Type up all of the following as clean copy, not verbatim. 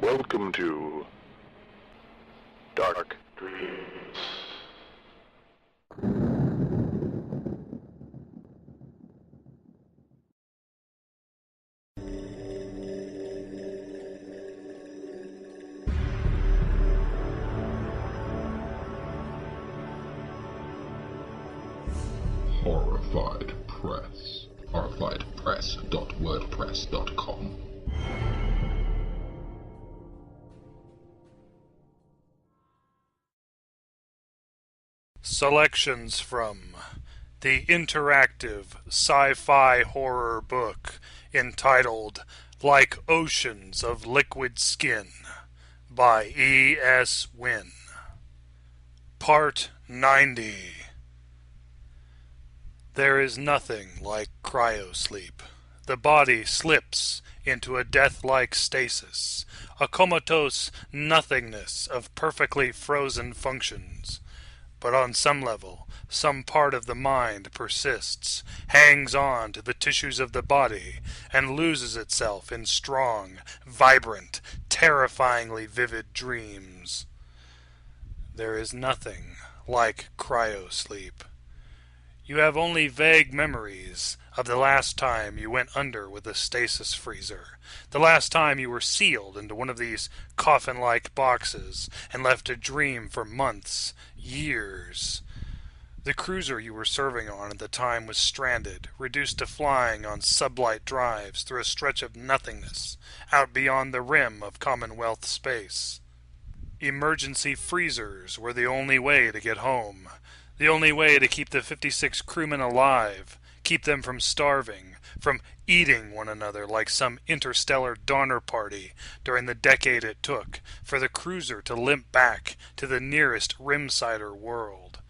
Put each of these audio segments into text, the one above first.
Welcome to Dark Dreams. Horrified Press. horrifiedpress.wordpress.com. Selections from the interactive sci-fi horror book entitled Like Oceans of Liquid Skin by E.S. WYNN. Part 90. There is nothing like cryosleep. The body slips into a death-like stasis, a comatose nothingness of perfectly frozen functions. But on some level, some part of the mind persists, hangs on to the tissues of the body, and loses itself in strong, vibrant, terrifyingly vivid dreams. There is nothing like cryosleep. You have only vague memories of the last time you went under with a stasis freezer, the last time you were sealed into one of these coffin-like boxes and left to dream for months, years. The cruiser you were serving on at the time was stranded, reduced to flying on sublight drives through a stretch of nothingness, out beyond the rim of Commonwealth space. Emergency freezers were the only way to get home. The only way to keep the 56 crewmen alive, keep them from starving, from eating one another like some interstellar Donner Party during the decade it took for the cruiser to limp back to the nearest rimsider world.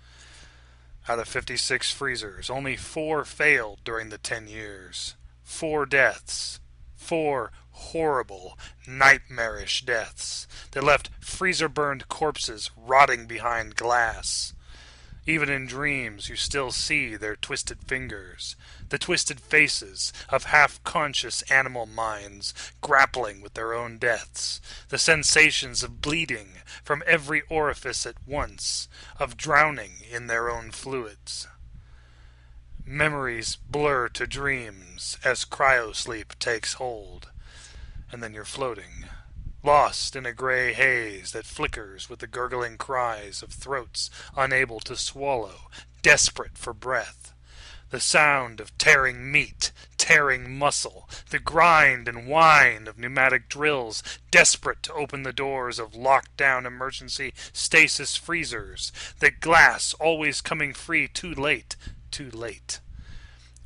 Out of 56 freezers, only 4 failed during the 10 years. 4 deaths. 4 horrible, nightmarish deaths that left freezer-burned corpses rotting behind glass. Even in dreams, you still see their twisted fingers, the twisted faces of half-conscious animal minds grappling with their own deaths, the sensations of bleeding from every orifice at once, of drowning in their own fluids. Memories blur to dreams as cryosleep takes hold, and then you're floating, lost in a gray haze that flickers with the gurgling cries of throats unable to swallow, desperate for breath. The sound of tearing meat, tearing muscle, the grind and whine of pneumatic drills desperate to open the doors of locked-down emergency stasis freezers, the glass always coming free too late, too late.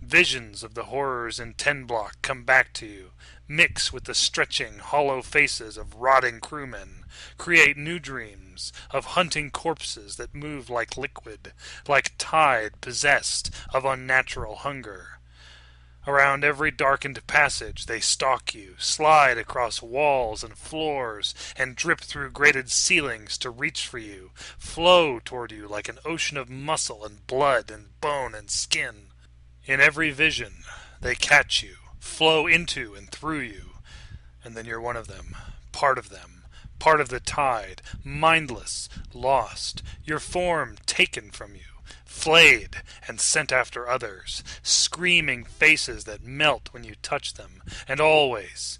Visions of the horrors in 10 Block come back to you, mix with the stretching, hollow faces of rotting crewmen, create new dreams of hunting corpses that move like liquid, like tide possessed of unnatural hunger. Around every darkened passage they stalk you, slide across walls and floors, and drip through grated ceilings to reach for you, flow toward you like an ocean of muscle and blood and bone and skin. In every vision they catch you, flow into and through you, and then you're one of them, part of the tide, mindless, lost, your form taken from you, flayed and sent after others, screaming faces that melt when you touch them, and always,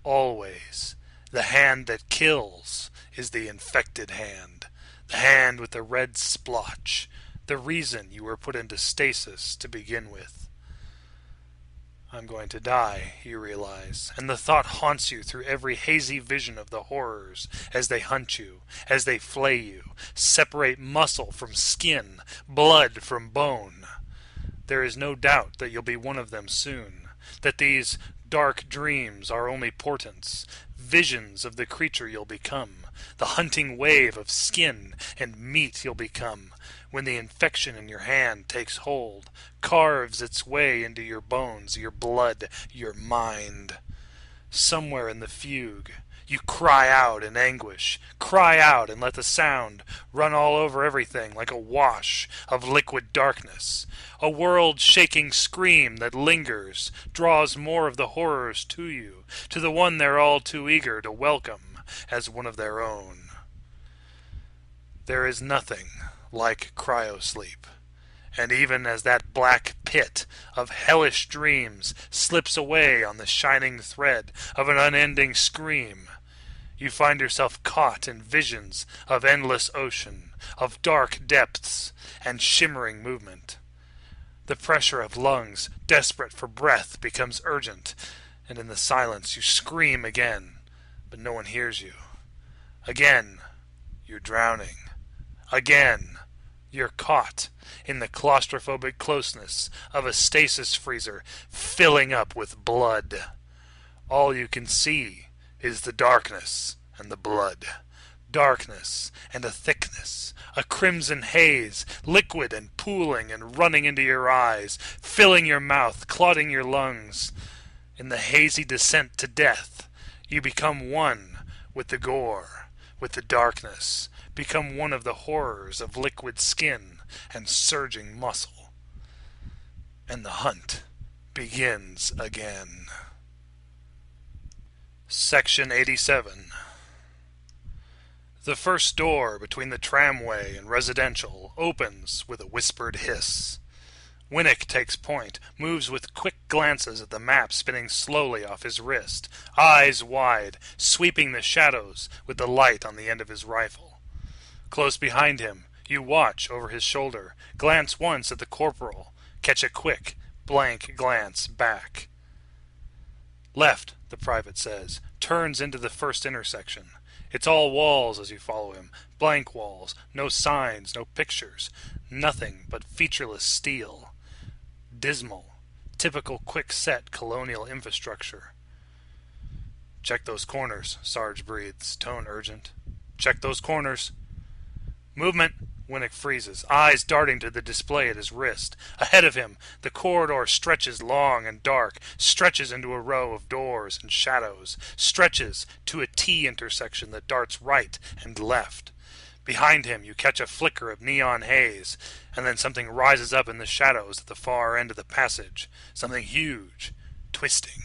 always, the hand that kills is the infected hand, the hand with the red splotch, the reason you were put into stasis to begin with. I'm going to die, you realize, and the thought haunts you through every hazy vision of the horrors as they hunt you, as they flay you, separate muscle from skin, blood from bone. There is no doubt that you'll be one of them soon, that these dark dreams are only portents, visions of the creature you'll become, the hunting wave of skin and meat you'll become when the infection in your hand takes hold, carves its way into your bones, your blood, your mind. Somewhere in the fugue, you cry out in anguish, cry out and let the sound run all over everything like a wash of liquid darkness, a world-shaking scream that lingers, draws more of the horrors to you, to the one they're all too eager to welcome as one of their own. There is nothing like cryosleep. And even as that black pit of hellish dreams slips away on the shining thread of an unending scream, you find yourself caught in visions of endless ocean, of dark depths and shimmering movement. The pressure of lungs, desperate for breath, becomes urgent, and in the silence you scream again, but no one hears you. Again, you're drowning. Again, you're caught in the claustrophobic closeness of a stasis freezer filling up with blood. All you can see is the darkness and the blood. Darkness and a thickness, a crimson haze, liquid and pooling and running into your eyes, filling your mouth, clogging your lungs. In the hazy descent to death, you become one with the gore, with the darkness, become one of the horrors of liquid skin and surging muscle. And the hunt begins again. Section 87. The first door between the tramway and residential opens with a whispered hiss. Winnick takes point, moves with quick glances at the map spinning slowly off his wrist, eyes wide, sweeping the shadows with the light on the end of his rifle. Close behind him, you watch over his shoulder, glance once at the corporal, catch a quick, blank glance back. Left, the private says, turns into the first intersection. It's all walls as you follow him, blank walls, no signs, no pictures, nothing but featureless steel. Dismal, typical quick-set colonial infrastructure. Check those corners, Sarge breathes, tone urgent. Check those corners. Movement! Winnick freezes, eyes darting to the display at his wrist. Ahead of him, the corridor stretches long and dark, stretches into a row of doors and shadows, stretches to a T intersection that darts right and left. Behind him, you catch a flicker of neon haze, and then something rises up in the shadows at the far end of the passage. Something huge, twisting.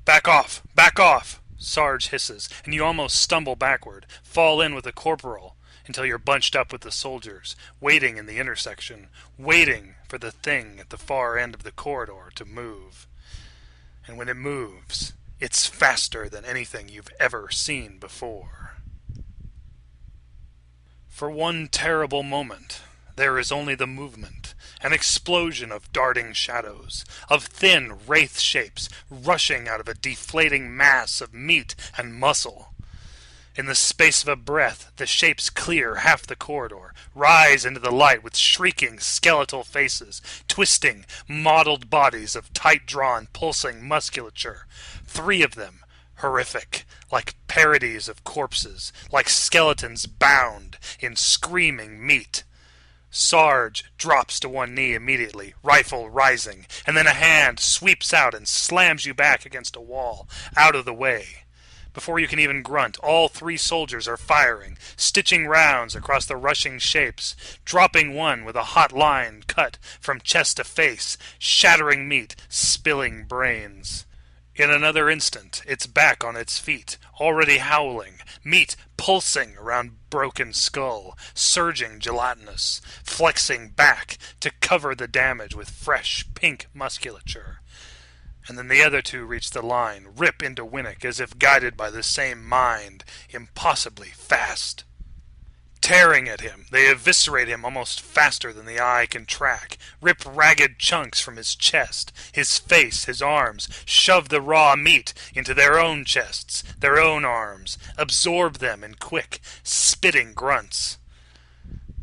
Back off! Back off! Sarge hisses, and you almost stumble backward, fall in with the corporal, until you're bunched up with the soldiers, waiting in the intersection, waiting for the thing at the far end of the corridor to move. And when it moves, it's faster than anything you've ever seen before. For one terrible moment, there is only the movement, an explosion of darting shadows, of thin wraith shapes rushing out of a deflating mass of meat and muscle. In the space of a breath, the shapes clear half the corridor, rise into the light with shrieking skeletal faces, twisting, mottled bodies of tight-drawn, pulsing musculature. 3 of them, horrific, like parodies of corpses, like skeletons bound in screaming meat. Sarge drops to one knee immediately, rifle rising, and then a hand sweeps out and slams you back against a wall, out of the way. Before you can even grunt, all 3 soldiers are firing, stitching rounds across the rushing shapes, dropping one with a hot line cut from chest to face, shattering meat, spilling brains. In another instant, it's back on its feet, already howling, meat pulsing around broken skull, surging gelatinous, flexing back to cover the damage with fresh pink musculature. And then the other 2 reach the line, rip into Winnick as if guided by the same mind, impossibly fast. Tearing at him, they eviscerate him almost faster than the eye can track, rip ragged chunks from his chest, his face, his arms, shove the raw meat into their own chests, their own arms, absorb them in quick, spitting grunts.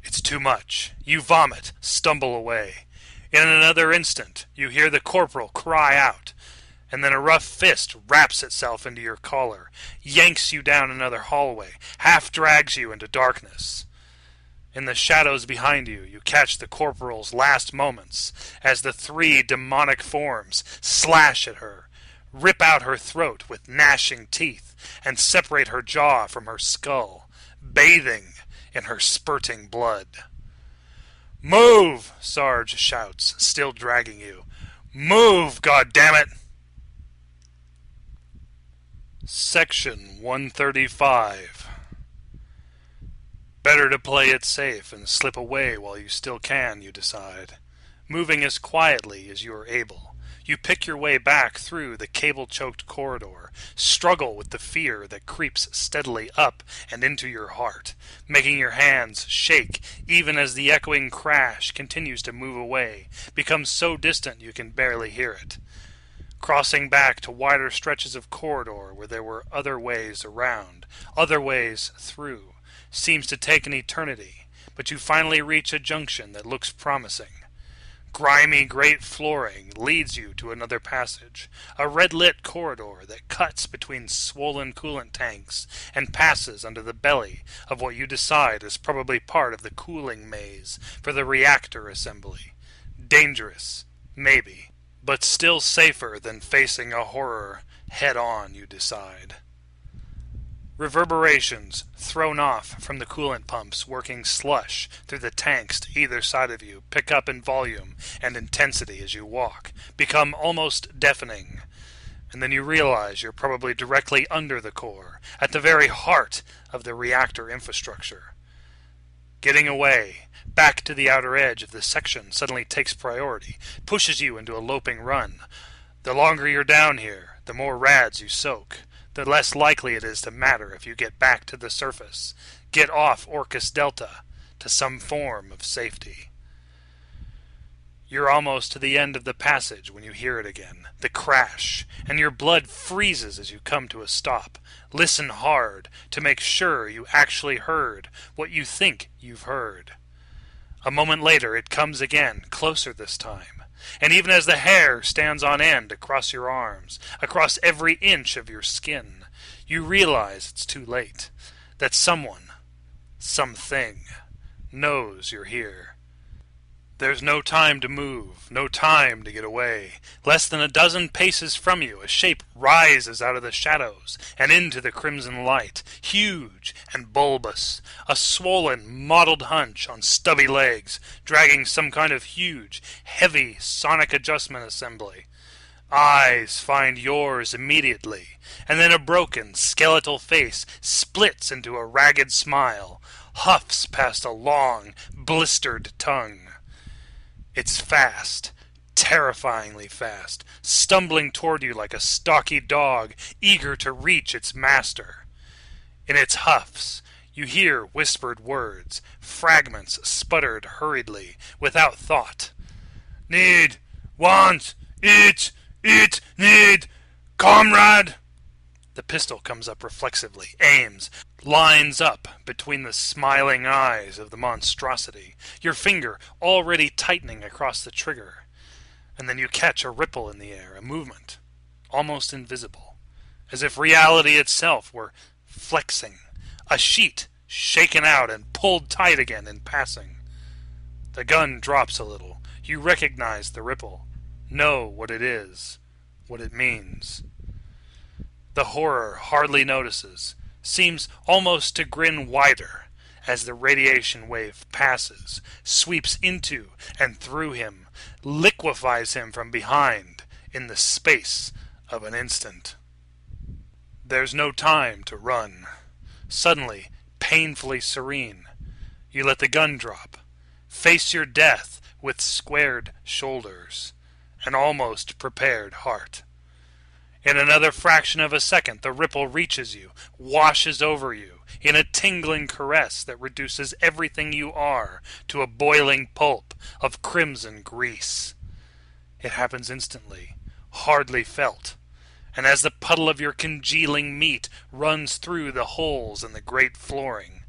It's too much. You vomit, stumble away. In another instant, you hear the corporal cry out, and then a rough fist wraps itself into your collar, yanks you down another hallway, half drags you into darkness. In the shadows behind you, you catch the corporal's last moments as the three demonic forms slash at her, rip out her throat with gnashing teeth, and separate her jaw from her skull, bathing in her spurting blood. "Move!" Sarge shouts, still dragging you. "Move, goddammit!" Section 135. Better to play it safe and slip away while you still can, you decide. Moving as quietly as you are able, you pick your way back through the cable-choked corridor, struggle with the fear that creeps steadily up and into your heart, making your hands shake even as the echoing crash continues to move away, becomes so distant you can barely hear it. Crossing back to wider stretches of corridor where there were other ways around, other ways through, seems to take an eternity, but you finally reach a junction that looks promising. Grimy great flooring leads you to another passage, a red-lit corridor that cuts between swollen coolant tanks and passes under the belly of what you decide is probably part of the cooling maze for the reactor assembly. Dangerous, maybe, but still safer than facing a horror head-on, you decide. Reverberations thrown off from the coolant pumps working slush through the tanks to either side of you pick up in volume and intensity as you walk, become almost deafening. And then you realize you're probably directly under the core, at the very heart of the reactor infrastructure. Getting away, back to the outer edge of the section suddenly takes priority, pushes you into a loping run. The longer you're down here, the more rads you soak. The less likely it is to matter if you get back to the surface, get off Orcus Delta, to some form of safety. You're almost to the end of the passage when you hear it again, the crash, and your blood freezes as you come to a stop. Listen hard to make sure you actually heard what you think you've heard. A moment later it comes again, closer this time. And even as the hair stands on end across your arms, across every inch of your skin, you realize it's too late, that someone, something, knows you're here. There's no time to move, no time to get away. Less than a dozen paces from you, a shape rises out of the shadows and into the crimson light, huge and bulbous, a swollen, mottled hunch on stubby legs, dragging some kind of huge, heavy sonic adjustment assembly. Eyes find yours immediately, and then a broken, skeletal face splits into a ragged smile, huffs past a long, blistered tongue. It's fast, terrifyingly fast, stumbling toward you like a stocky dog, eager to reach its master. In its huffs, you hear whispered words, fragments sputtered hurriedly, without thought. "Need, want, it, need, comrade!" The pistol comes up reflexively, aims, lines up between the smiling eyes of the monstrosity, your finger already tightening across the trigger. And then you catch a ripple in the air, a movement, almost invisible, as if reality itself were flexing, a sheet shaken out and pulled tight again in passing. The gun drops a little. You recognize the ripple, know what it is, what it means. The horror hardly notices, seems almost to grin wider as the radiation wave passes, sweeps into and through him, liquefies him from behind in the space of an instant. There's no time to run. Suddenly, painfully serene, you let the gun drop, face your death with squared shoulders, an almost prepared heart. In another fraction of a second, the ripple reaches you, washes over you, in a tingling caress that reduces everything you are to a boiling pulp of crimson grease. It happens instantly, hardly felt, and as the puddle of your congealing meat runs through the holes in the great flooring,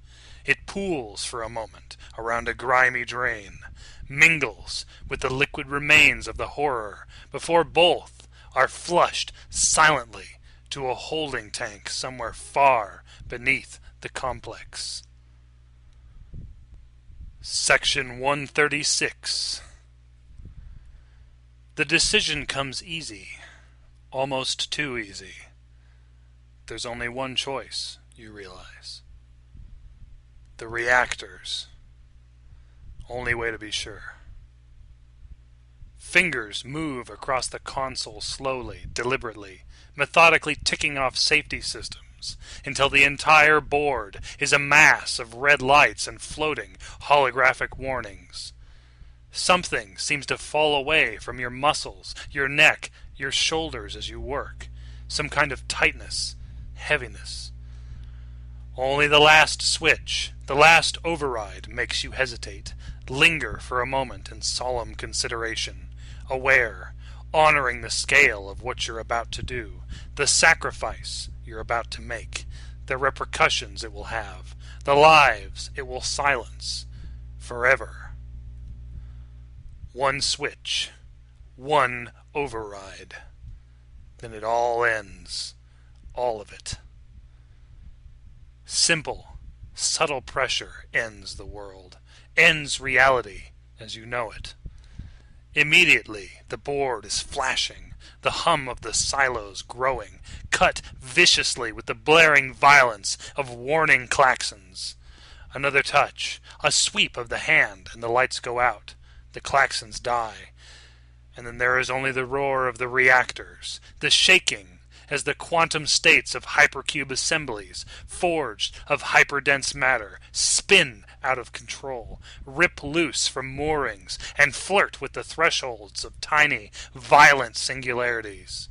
it pools for a moment around a grimy drain, mingles with the liquid remains of the horror, before both are flushed silently to a holding tank somewhere far beneath the complex. Section 136. The decision comes easy, almost too easy. There's only one choice, you realize. The reactors. Only way to be sure. Fingers move across the console slowly, deliberately, methodically ticking off safety systems until the entire board is a mass of red lights and floating holographic warnings. Something seems to fall away from your muscles, your neck, your shoulders as you work. Some kind of tightness, heaviness. Only the last switch, the last override makes you hesitate, linger for a moment in solemn consideration, aware, honoring the scale of what you're about to do, the sacrifice you're about to make, the repercussions it will have, the lives it will silence forever. One switch, one override. Then it all ends, all of it. Simple, subtle pressure ends the world, ends reality as you know it. Immediately, the board is flashing, the hum of the silos growing, cut viciously with the blaring violence of warning klaxons. Another touch, a sweep of the hand, and the lights go out. The klaxons die. And then there is only the roar of the reactors, the shaking as the quantum states of hypercube assemblies, forged of hyperdense matter, spin out of control, rip loose from moorings, and flirt with the thresholds of tiny, violent singularities.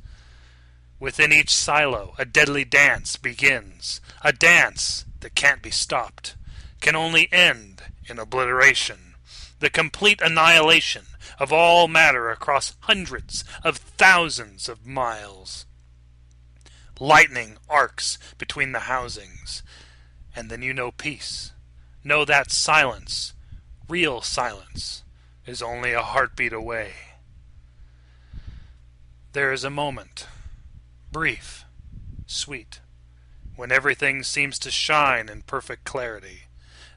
Within each silo, a deadly dance begins, a dance that can't be stopped, can only end in obliteration, the complete annihilation of all matter across hundreds of thousands of miles. Lightning arcs between the housings, and then you know peace. Know that silence, real silence, is only a heartbeat away. There is a moment, brief, sweet, when everything seems to shine in perfect clarity.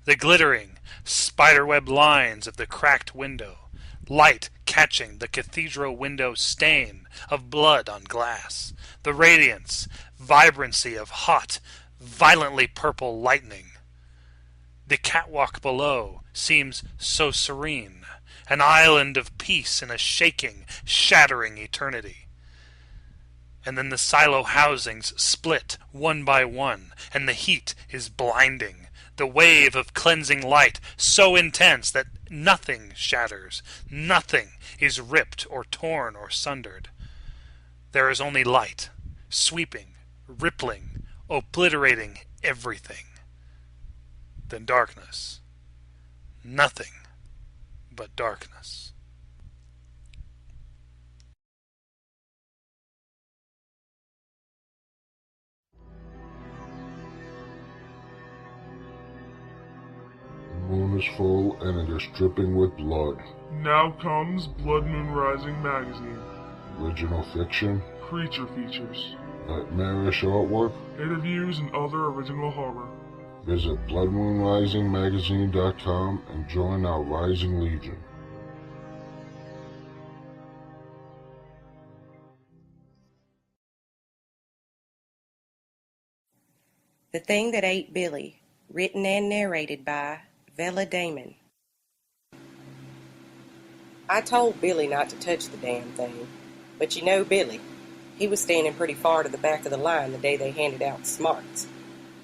The glittering, spiderweb lines of the cracked window, light catching the cathedral window stain of blood on glass, the radiance, vibrancy of hot, violently purple lightning. The catwalk below seems so serene, an island of peace in a shaking, shattering eternity. And then the silo housings split one by one, and the heat is blinding. The wave of cleansing light so intense that nothing shatters, nothing is ripped or torn or sundered. There is only light, sweeping, rippling, obliterating everything. Then darkness. Nothing but darkness. The moon is full and it is dripping with blood. Now comes Blood Moon Rising magazine. Original fiction, Creature features, nightmarish artwork. interviews, and other original horror. Visit bloodmoonrisingmagazine.com and join our rising legion. The Thing That Ate Billy, written and narrated by VELA Damon. I told Billy not to touch the damn thing, but you know Billy. He was standing pretty far to the back of the line the day they handed out smarts.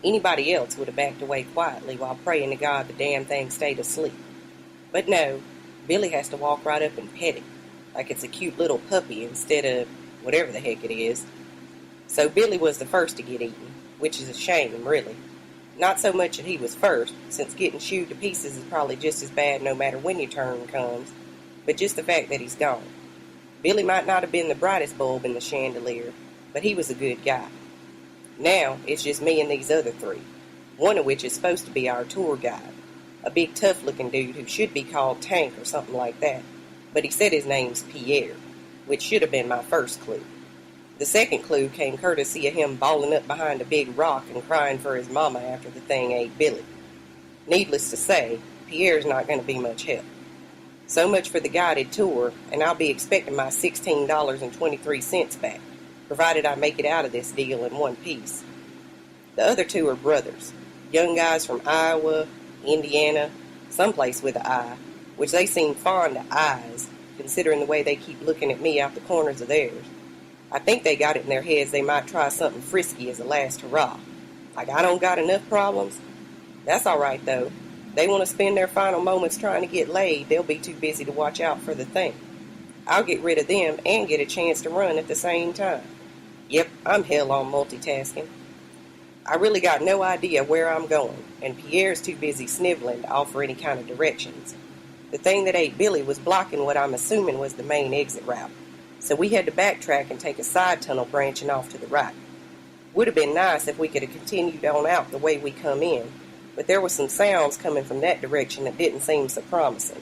Anybody else would have backed away quietly while praying to God the damn thing stayed asleep. But no, Billy has to walk right up and pet it, like it's a cute little puppy instead of whatever the heck it is. So Billy was the first to get eaten, which is a shame, really. Not so much that he was first, since getting chewed to pieces is probably just as bad no matter when your turn comes, but just the fact that he's gone. Billy might not have been the brightest bulb in the chandelier, but he was a good guy. Now, it's just me and these other three, one of which is supposed to be our tour guide, a big tough-looking dude who should be called Tank or something like that, but he said his name's Pierre, which should have been my first clue. The second clue came courtesy of him balling up behind a big rock and crying for his mama after the thing ate Billy. Needless to say, Pierre's not going to be much help. So much for the guided tour, and I'll be expecting my $16.23 back, provided I make it out of this deal in one piece. The other two are brothers, young guys from Iowa, Indiana, someplace with an I, which they seem fond of eyes, considering the way they keep looking at me out the corners of theirs. I think they got it in their heads they might try something frisky as a last hurrah. Like I don't got enough problems? That's all right, though. They want to spend their final moments trying to get laid, they'll be too busy to watch out for the thing. I'll get rid of them and get a chance to run at the same time. Yep, I'm hell on multitasking. I really got no idea where I'm going, and Pierre's too busy sniveling to offer any kind of directions. The thing that ate Billy was blocking what I'm assuming was the main exit route, so we had to backtrack and take a side tunnel branching off to the right. Would have been nice if we could have continued on out the way we come in, but there were some sounds coming from that direction that didn't seem so promising.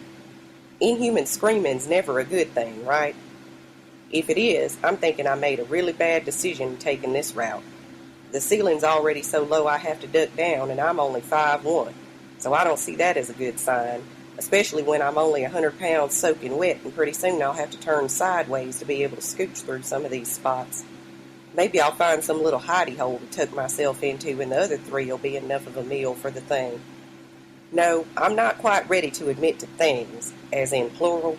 Inhuman screaming's never a good thing, right? If it is, I'm thinking I made a really bad decision taking this route. The ceiling's already so low I have to duck down, and I'm only 5'1", so I don't see that as a good sign, especially when I'm only 100 pounds soaking wet, and pretty soon I'll have to turn sideways to be able to scooch through some of these spots. Maybe I'll find some little hidey hole to tuck myself into, and the other three will be enough of a meal for the thing. No, I'm not quite ready to admit to things, as in plural.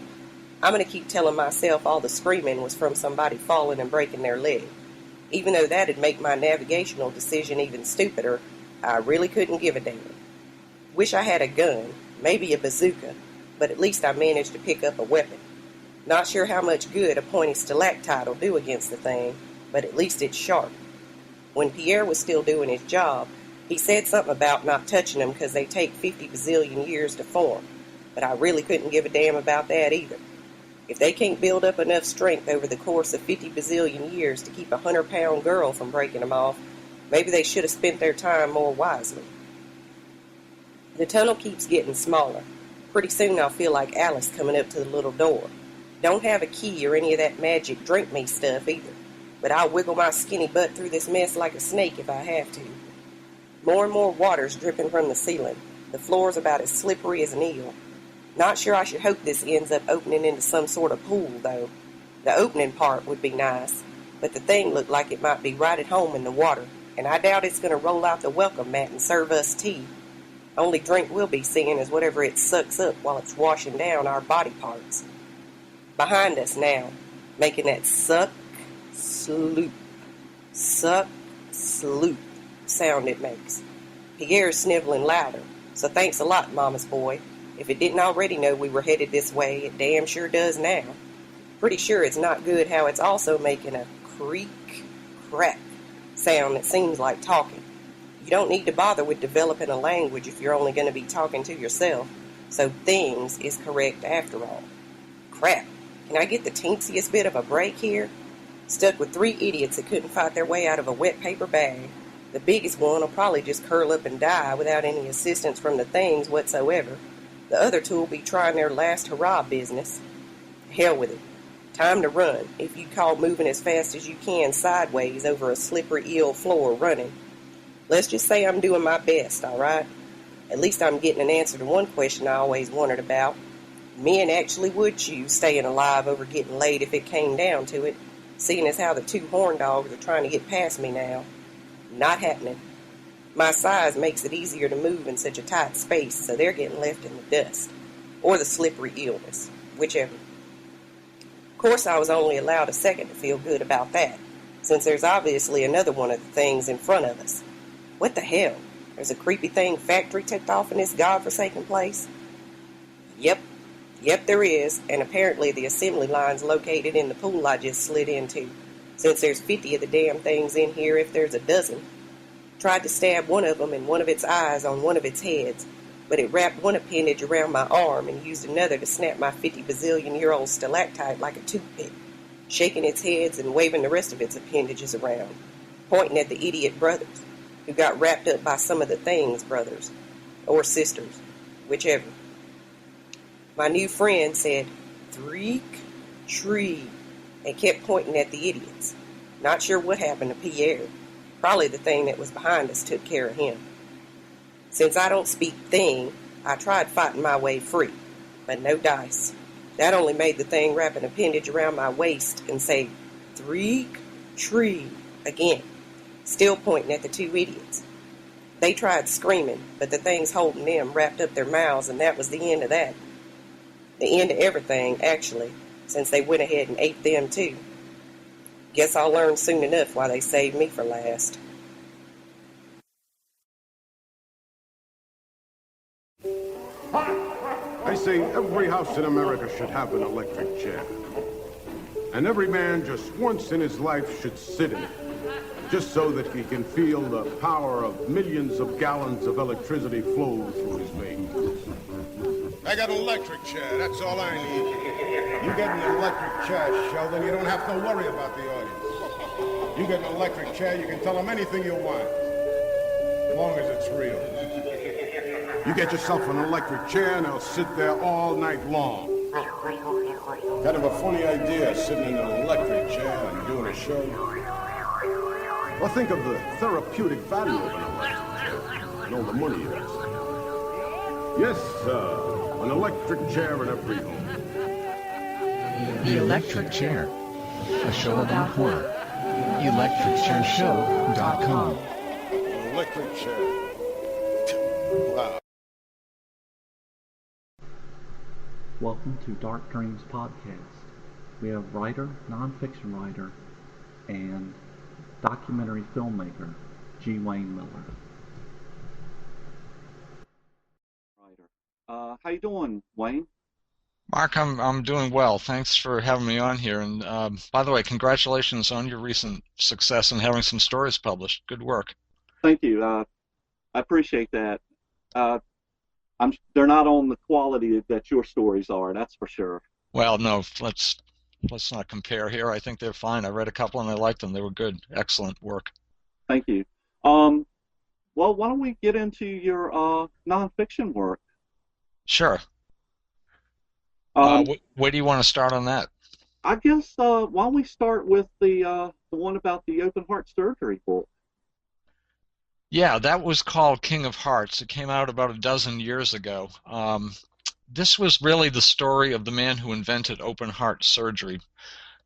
I'm going to keep telling myself all the screaming was from somebody falling and breaking their leg. Even though that'd make my navigational decision even stupider, I really couldn't give a damn. Wish I had a gun, maybe a bazooka, but at least I managed to pick up a weapon. Not sure how much good a pointy stalactite will do against the thing, but at least it's sharp. When Pierre was still doing his job, he said something about not touching them because they take 50 bazillion years to form, but I really couldn't give a damn about that either. If they can't build up enough strength over the course of 50 bazillion years to keep a 100-pound girl from breaking them off, maybe they should have spent their time more wisely. The tunnel keeps getting smaller. Pretty soon I'll feel like Alice coming up to the little door. Don't have a key or any of that magic drink me stuff either, but I'll wiggle my skinny butt through this mess like a snake if I have to. More and more water's dripping from the ceiling. The floor's about as slippery as an eel. Not sure I should hope this ends up opening into some sort of pool, though. The opening part would be nice, but the thing looked like it might be right at home in the water, and I doubt it's going to roll out the welcome mat and serve us tea. Only drink we'll be seeing is whatever it sucks up while it's washing down our body parts. Behind us now, making that suck, sloop sound it makes. Pierre's sniveling louder, so thanks a lot, Mama's boy. If it didn't already know we were headed this way, it damn sure does now. Pretty sure it's not good how it's also making a creak, crack sound that seems like talking. You don't need to bother with developing a language if you're only going to be talking to yourself, so things is correct after all. Crap, can I get the teensiest bit of a break here? Stuck with 3 idiots that couldn't fight their way out of a wet paper bag. The biggest one will probably just curl up and die without any assistance from the things whatsoever. The other two will be trying their last hurrah business. Hell with it. Time to run, if you call moving as fast as you can sideways over a slippery eel floor running. Let's just say I'm doing my best, all right? At least I'm getting an answer to one question I always wondered about. Men actually would choose staying alive over getting laid if it came down to it, seeing as how the 2 horn dogs are trying to get past me now. Not happening. My size makes it easier to move in such a tight space, so they're getting left in the dust. Or the slippery illness, whichever. Of course, I was only allowed a second to feel good about that, since there's obviously another one of the things in front of us. What the hell? There's a creepy thing factory tucked off in this godforsaken place? Yep, there is, and apparently the assembly line's located in the pool I just slid into, since there's 50 of the damn things in here if there's a dozen. Tried to stab one of them in one of its eyes on one of its heads, but it wrapped one appendage around my arm and used another to snap my 50 bazillion-year-old stalactite like a toothpick, shaking its heads and waving the rest of its appendages around, pointing at the idiot brothers, who got wrapped up by some of the things brothers, or sisters, whichever. My new friend said, "Freak tree," and kept pointing at the idiots. Not sure what happened to Pierre. Probably the thing that was behind us took care of him. Since I don't speak thing, I tried fighting my way free, but no dice. That only made the thing wrap an appendage around my waist and say, "Threek, tree," again, still pointing at the two idiots. They tried screaming, but the things holding them wrapped up their mouths, and that was the end of that. The end of everything, actually, since they went ahead and ate them too. Guess I'll learn soon enough why they saved me for last. I say every house in America should have an electric chair. And every man just once in his life should sit in it, just so that he can feel the power of millions of gallons of electricity flow through his veins. I got an electric chair, that's all I need. You get an electric chair, Sheldon, you don't have to worry about the audience. You get an electric chair, you can tell them anything you want, as long as it's real. You get yourself an electric chair and they'll sit there all night long. Kind of a funny idea, sitting in an electric chair and doing a show. Well, think of the therapeutic value of an electric chair and all the money it is. Yes, sir, an electric chair in every home. The Electric Chair, a show about horror. ElectricChairShow.com. An electric chair. Wow. Welcome to Dark Dreams Podcast. We have writer, nonfiction writer, and documentary filmmaker G.WAYNE Miller. How you doing, Wayne? Mark, I'm doing well. Thanks for having me on here. And by the way, congratulations on your recent success in having some stories published. Good work. Thank you. I appreciate that. They're not on the quality that your stories are. That's for sure. Well, no, let's not compare here. I think they're fine. I read a couple and I liked them. They were good. Excellent work. Thank you. Well, why don't we get into your nonfiction work? Sure. Where do you want to start on that? I guess why don't we start with the one about the open heart surgery book? Yeah, that was called King of Hearts. It came out about a dozen years ago. This was really the story of the man who invented open heart surgery, a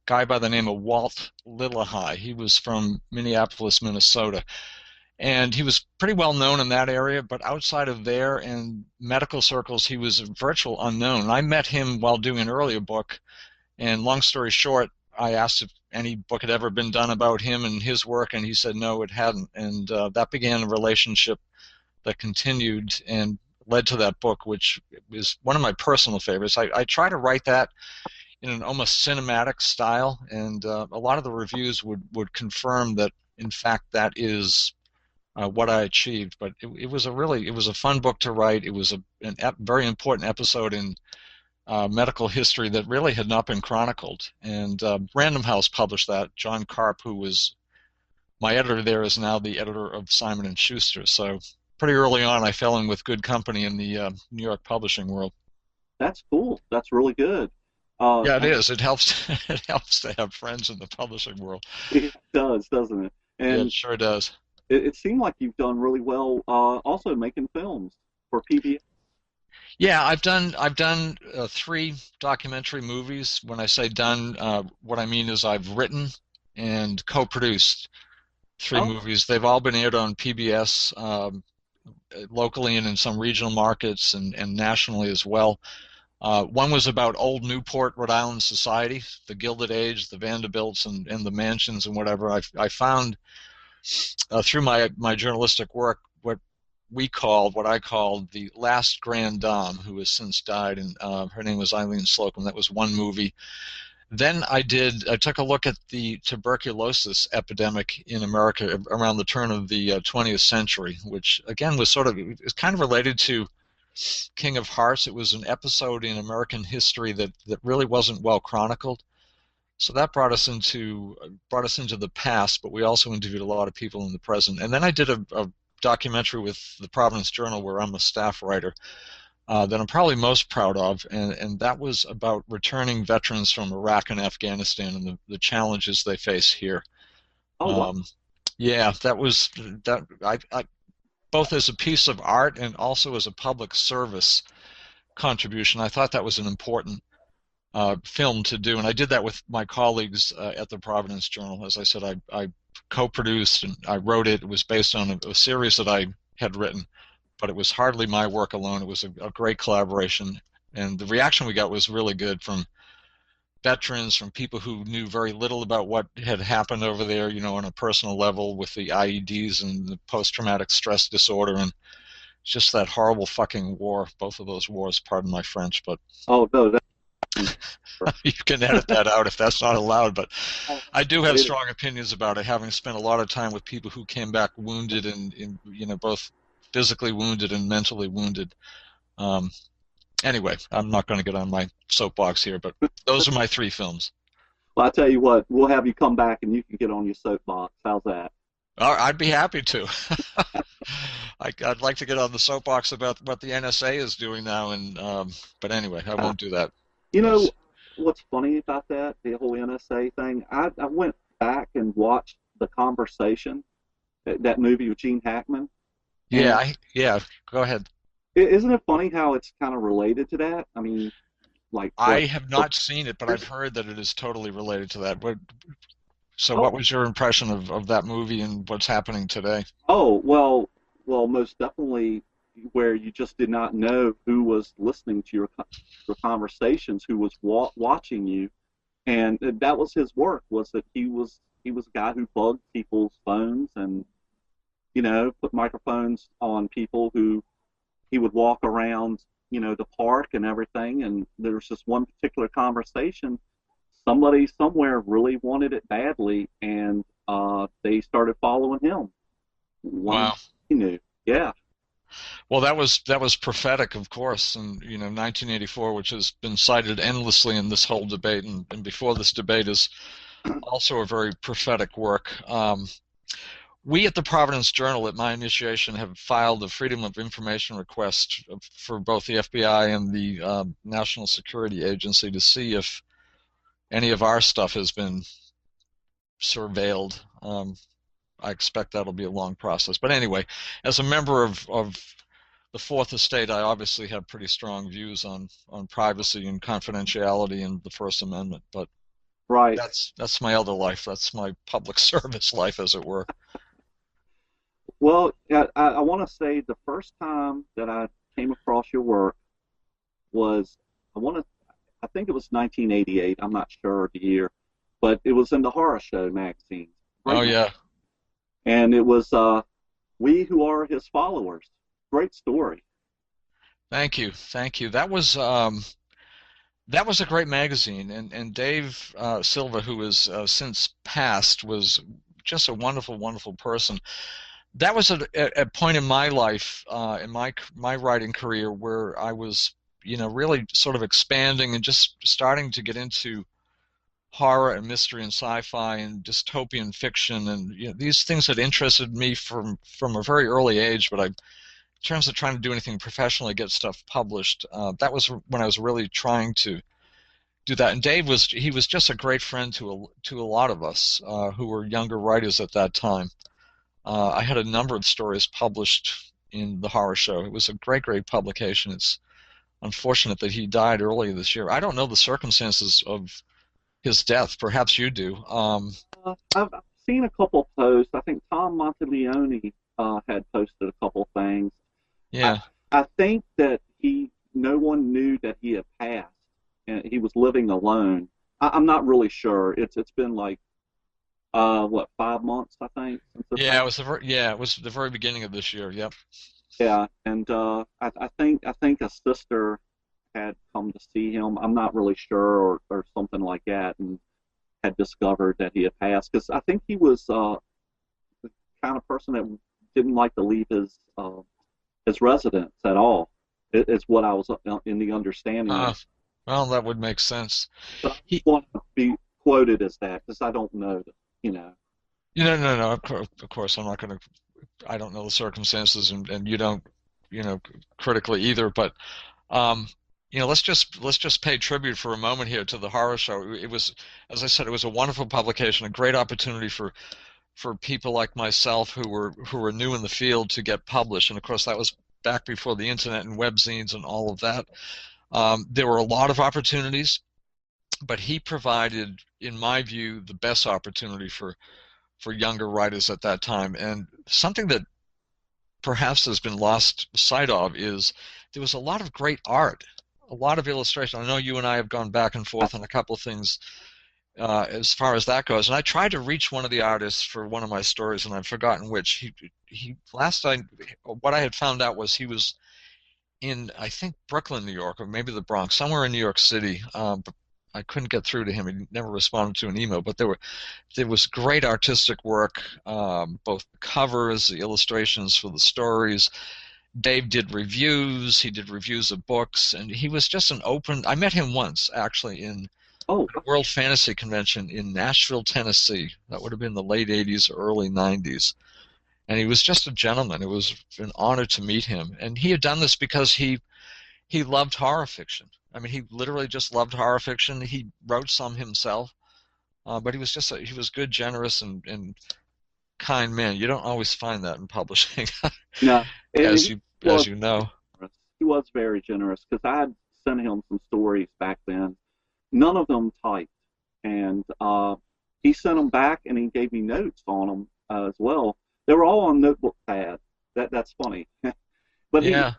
guy by the name of Walt Lillehei. He was from Minneapolis, Minnesota. And he was pretty well known in that area, but outside of there in medical circles, he was a virtual unknown. I met him while doing an earlier book, and long story short, I asked if any book had ever been done about him and his work, and he said no, it hadn't. And that began a relationship that continued and led to that book, which is one of my personal favorites. I try to write that in an almost cinematic style, and a lot of the reviews would confirm that, in fact, that is what I achieved. But it was a fun book to write. It was a very important episode in medical history that really had not been chronicled. And Random House published that. John Karp, who was my editor there, is now the editor of Simon & Schuster. So pretty early on, I fell in with good company in the New York publishing world. That's cool. That's really good. Yeah, it is. It helps. It helps to have friends in the publishing world. It does, doesn't it? And yeah, it sure does. It seemed like you've done really well also making films for PBS. Yeah, I've done 3 documentary movies. When I say done, what I mean is I've written and co-produced 3 movies. They've all been aired on PBS locally and in some regional markets and nationally as well. One was about old Newport, Rhode Island society, the Gilded Age, the Vanderbilts and the mansions and whatever. I found through my journalistic work what I called the last Grand Dame, who has since died, and her name was Eileen Slocum. That was one movie. Then I took a look at the tuberculosis epidemic in America around the turn of the 20th century, which again was it's kind of related to King of Hearts. It was an episode in American history that really wasn't well chronicled. So that brought us into the past, but we also interviewed a lot of people in the present. And then I did a documentary with the Providence Journal, where I'm a staff writer, that I'm probably most proud of, and that was about returning veterans from Iraq and Afghanistan and the challenges they face here. Oh, wow. Yeah, that was that. both as a piece of art and also as a public service contribution. I thought that was an important film to do, and I did that with my colleagues at the Providence Journal. As I said, I co-produced and I wrote it. It was based on a series that I had written, but it was hardly my work alone. It was a great collaboration, and the reaction we got was really good from veterans, from people who knew very little about what had happened over there, on a personal level with the IEDs and the post-traumatic stress disorder, and just that horrible fucking war. Both of those wars, pardon my French, but Oh no, that, you can edit that out if that's not allowed. But I do have strong opinions about it, having spent a lot of time with people who came back wounded and both physically wounded and mentally wounded. Anyway, I'm not going to get on my soapbox here, but those are my 3 films. well, I tell you what, we'll have you come back and you can get on your soapbox. How's that? I'd be happy to. I'd like to get on the soapbox about what the NSA is doing now, but anyway, I won't do that. You know what's funny about that, the whole NSA thing? I went back and watched The Conversation, that movie with Gene Hackman. Yeah, go ahead. Isn't it funny how it's kind of related to that? I mean, like... I have not seen it, but I've heard that it is totally related to that. What was your impression of that movie and what's happening today? Oh, well, most definitely where you just did not know who was listening to your conversations, who was watching you. And that was his work, was that he was a guy who bugged people's phones and, put microphones on people who he would walk around, the park and everything. And there was just one particular conversation. Somebody somewhere really wanted it badly, and they started following him. Wow. He knew. Yeah. Well, that was prophetic, of course, and 1984, which has been cited endlessly in this whole debate, and before this debate is also a very prophetic work. We at the Providence Journal, at my initiation, have filed a Freedom of Information request for both the FBI and the National Security Agency to see if any of our stuff has been surveilled. I expect that'll be a long process. But anyway, as a member of the Fourth Estate, I obviously have pretty strong views on privacy and confidentiality and the First Amendment. But right, that's my other life. That's my public service life, as it were. Well, I want to say the first time that I came across your work was, I think it was 1988. I'm not sure the year, but it was in the Horror Show magazine. Oh, yeah. And it was We Who Are His Followers. Great story. Thank you. That was a great magazine, and Dave Silva, who has since passed, was just a wonderful, wonderful person. That was a point in my life, in my writing career, where I was, really sort of expanding and just starting to get into horror and mystery and sci-fi and dystopian fiction, and these things had interested me from a very early age. But in terms of trying to do anything professionally, get stuff published, that was when I was really trying to do that. And Dave was just a great friend to a lot of us who were younger writers at that time. I had a number of stories published in the Horror Show. It was a great, great publication. It's unfortunate that he died earlier this year. I don't know the circumstances of his death. Perhaps you do. I've seen a couple posts. I think Tom Monteleone had posted a couple things. Yeah. I think that no one knew that he had passed, and he was living alone. I'm not really sure. It's been like 5 months, I think. Yeah, it was the very beginning of this year. Yep. Yeah, and I think a sister had come to see him. I'm not really sure, or something like that, and had discovered that he had passed. Because I think he was the kind of person that didn't like to leave his residence at all. Is what I was in the understanding. Well, that would make sense. But I don't want to be quoted as that, because I don't know. No. Of course, I'm not going to. I don't know the circumstances, and you don't, critically either. But, let's just pay tribute for a moment here to the Horror Show. It was, as I said, it was a wonderful publication, a great opportunity for for people like myself who were new in the field to get published. And of course, that was back before the internet and webzines and all of that. There were a lot of opportunities, but he provided, in my view, the best opportunity for younger writers at that time. And something that perhaps has been lost sight of is there was a lot of great art, a lot of illustration. I know you and I have gone back and forth on a couple of things as far as that goes. And I tried to reach one of the artists for one of my stories, and I've forgotten which. What I had found out was he was in, I think, Brooklyn, New York, or maybe the Bronx, somewhere in New York City. But I couldn't get through to him. He never responded to an email. But there was great artistic work, both the covers, the illustrations for the stories. Dave did reviews. He did reviews of books, and he was just an open. I met him once, actually, in the World Fantasy Convention in Nashville, Tennessee. That would have been the late 80s or early 90s. And he was just a gentleman. It was an honor to meet him. And he had done this because he loved horror fiction. I mean, he literally just loved horror fiction. He wrote some himself, but he was just he was good, generous, and kind man. You don't always find that in publishing, No, as you know. He was very generous, because I had sent him some stories back then. None of them typed, and he sent them back, and he gave me notes on them as well. They were all on notebook pad. That's funny. But yeah.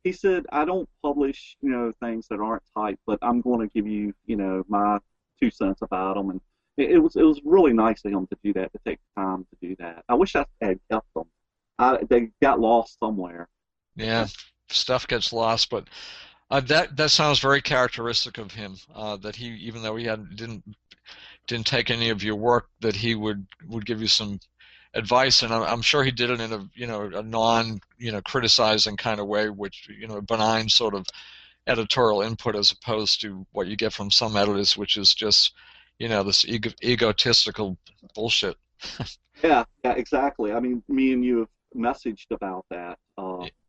He said, I don't publish, things that aren't typed, but I'm going to give you, my 2 cents about them. And it was really nice of him to do that, to take the time to do that. I wish I had kept them. They got lost somewhere. Yeah, stuff gets lost, but that sounds very characteristic of him. That he, even though he didn't take any of your work, that he would give you some advice, and I'm sure he did it in a non criticizing kind of way, which a benign sort of editorial input, as opposed to what you get from some editors, which is just this egotistical bullshit. Yeah, exactly. I mean, me and you have messaged about that.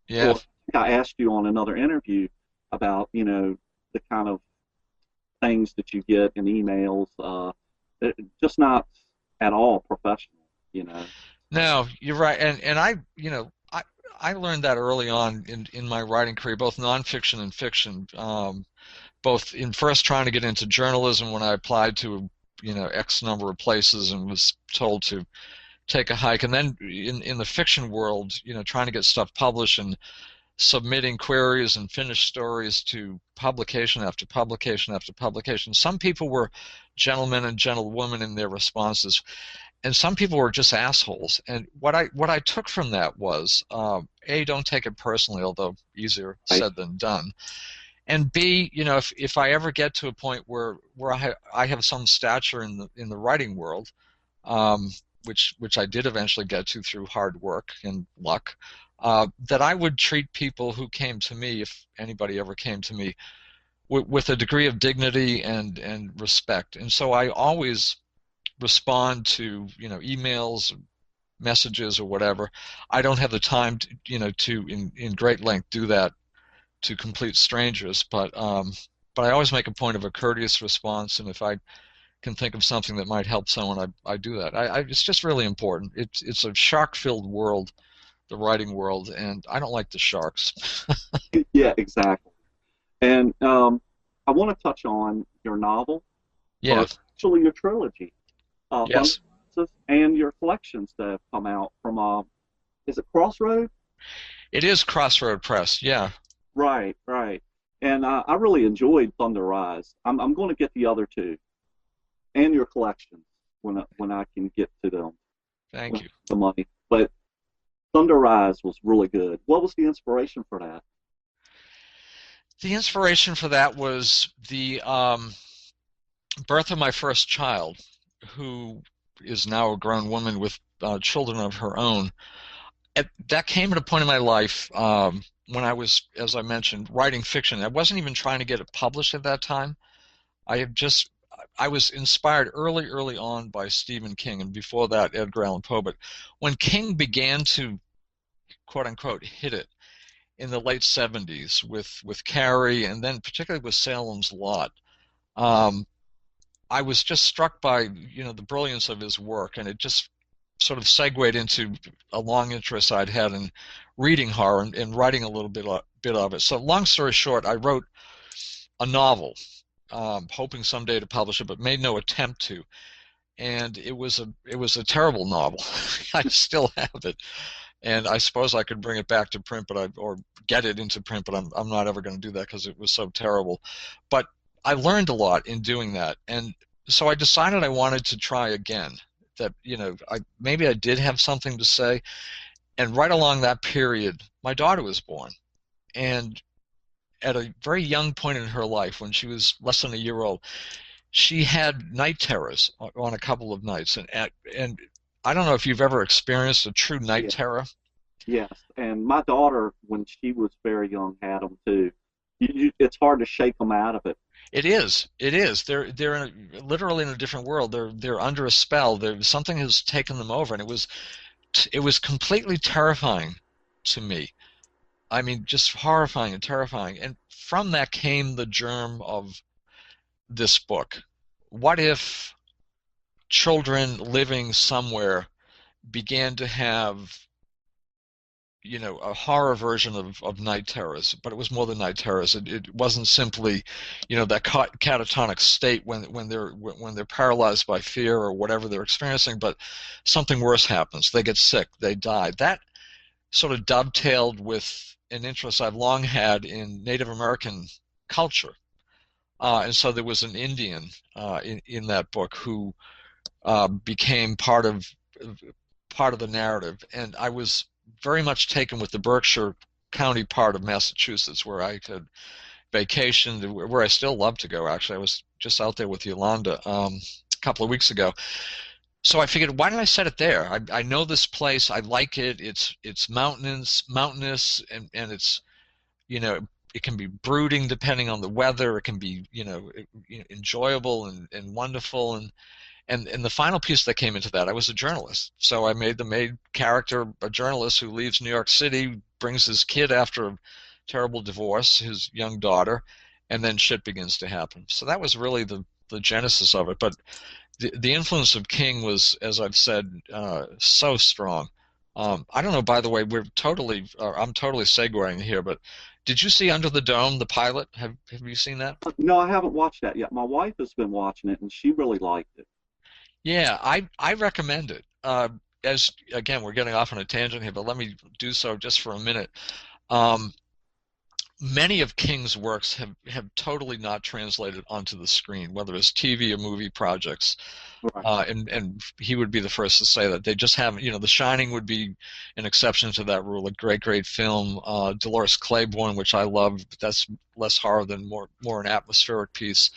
Yeah. I asked you on another interview about the kind of things that you get in emails, just not at all professional. No, you're right, and I learned that early on in my writing career, both nonfiction and fiction, both in first trying to get into journalism when I applied to X number of places and was told to take a hike, and then in the fiction world, trying to get stuff published and submitting queries and finished stories to publication after publication after publication. Some people were gentlemen and gentlewomen in their responses, and some people were just assholes. And what I took from that was, A, don't take it personally, although easier said than done. And B, if I ever get to a point where I have some stature in the writing world, which I did eventually get to through hard work and luck, that I would treat people who came to me, if anybody ever came to me, with a degree of dignity and respect. And so I always respond to emails, messages, or whatever. I don't have the time to in great length do that to complete strangers, but I always make a point of a courteous response, and if I can think of something that might help someone, I do that. It's just really important. It's a shark-filled world, the writing world, and I don't like the sharks. Yeah, exactly. And I want to touch on your novel. Yeah. Actually, your trilogy. Yes. And your collections that have come out from, is it Crossroad? It is Crossroad Press, yeah. Right. And I really enjoyed Thunder Rise. I'm going to get the other two, and your collections when I can get to them. Thank you. The money, but Thunder Rise was really good. What was the inspiration for that? The inspiration for that was the birth of my first child, who is now a grown woman with children of her own. That came at a point in my life when I was, as I mentioned, writing fiction. I wasn't even trying to get it published at that time. I was inspired early on by Stephen King, and before that, Edgar Allan Poe. But when King began to, quote-unquote, hit it in the late 70s with Carrie, and then particularly with Salem's Lot, I was just struck by the brilliance of his work, and it just sort of segued into a long interest I'd had in reading horror and writing a little bit of it. So long story short, I wrote a novel, hoping someday to publish it, but made no attempt to. And it was a terrible novel. I still have it, and I suppose I could bring it back to print, or get it into print, but I'm not ever going to do that because it was so terrible. But I learned a lot in doing that, and so I decided I wanted to try again. That maybe I did have something to say, and right along that period, my daughter was born, and at a very young point in her life, when she was less than a year old, she had night terrors on a couple of nights, and I don't know if you've ever experienced a true night terror. Yes, and my daughter, when she was very young, had them too. It's hard to shake them out of it. It is. They're literally in a different world. They're under a spell. Something has taken them over, and it was completely terrifying to me. I mean, just horrifying and terrifying. And from that came the germ of this book. What if children living somewhere began to have, a horror version of night terrors, but it was more than night terrors. It wasn't simply, that catatonic state when they're paralyzed by fear or whatever they're experiencing, but something worse happens. They get sick, they die. That sort of dovetailed with an interest I've long had in Native American culture. And so there was an Indian in that book who became part of the narrative, and I was very much taken with the Berkshire County part of Massachusetts, where I had vacationed, where I still love to go. Actually, I was just out there with Yolanda a couple of weeks ago. So I figured, why don't I set it there? I know this place. I like it. It's mountainous, and it's, it can be brooding depending on the weather. It can be, enjoyable and wonderful. And the final piece that came into that, I was a journalist. So I made the main character a journalist who leaves New York City, brings his kid after a terrible divorce, his young daughter, and then shit begins to happen. So that was really the genesis of it. But the influence of King was, as I've said, so strong. I don't know, by the way, I'm totally segueing here, but did you see Under the Dome, the pilot? Have you seen that? No, I haven't watched that yet. My wife has been watching it, and she really liked it. Yeah, I recommend it. As again, we're getting off on a tangent here, but let me do so just for a minute. Many of King's works have totally not translated onto the screen, whether it's TV or movie projects. Right. And he would be the first to say that they just haven't. The Shining would be an exception to that rule. A great film. Dolores Claiborne, which I love, but that's less horror than more an atmospheric piece.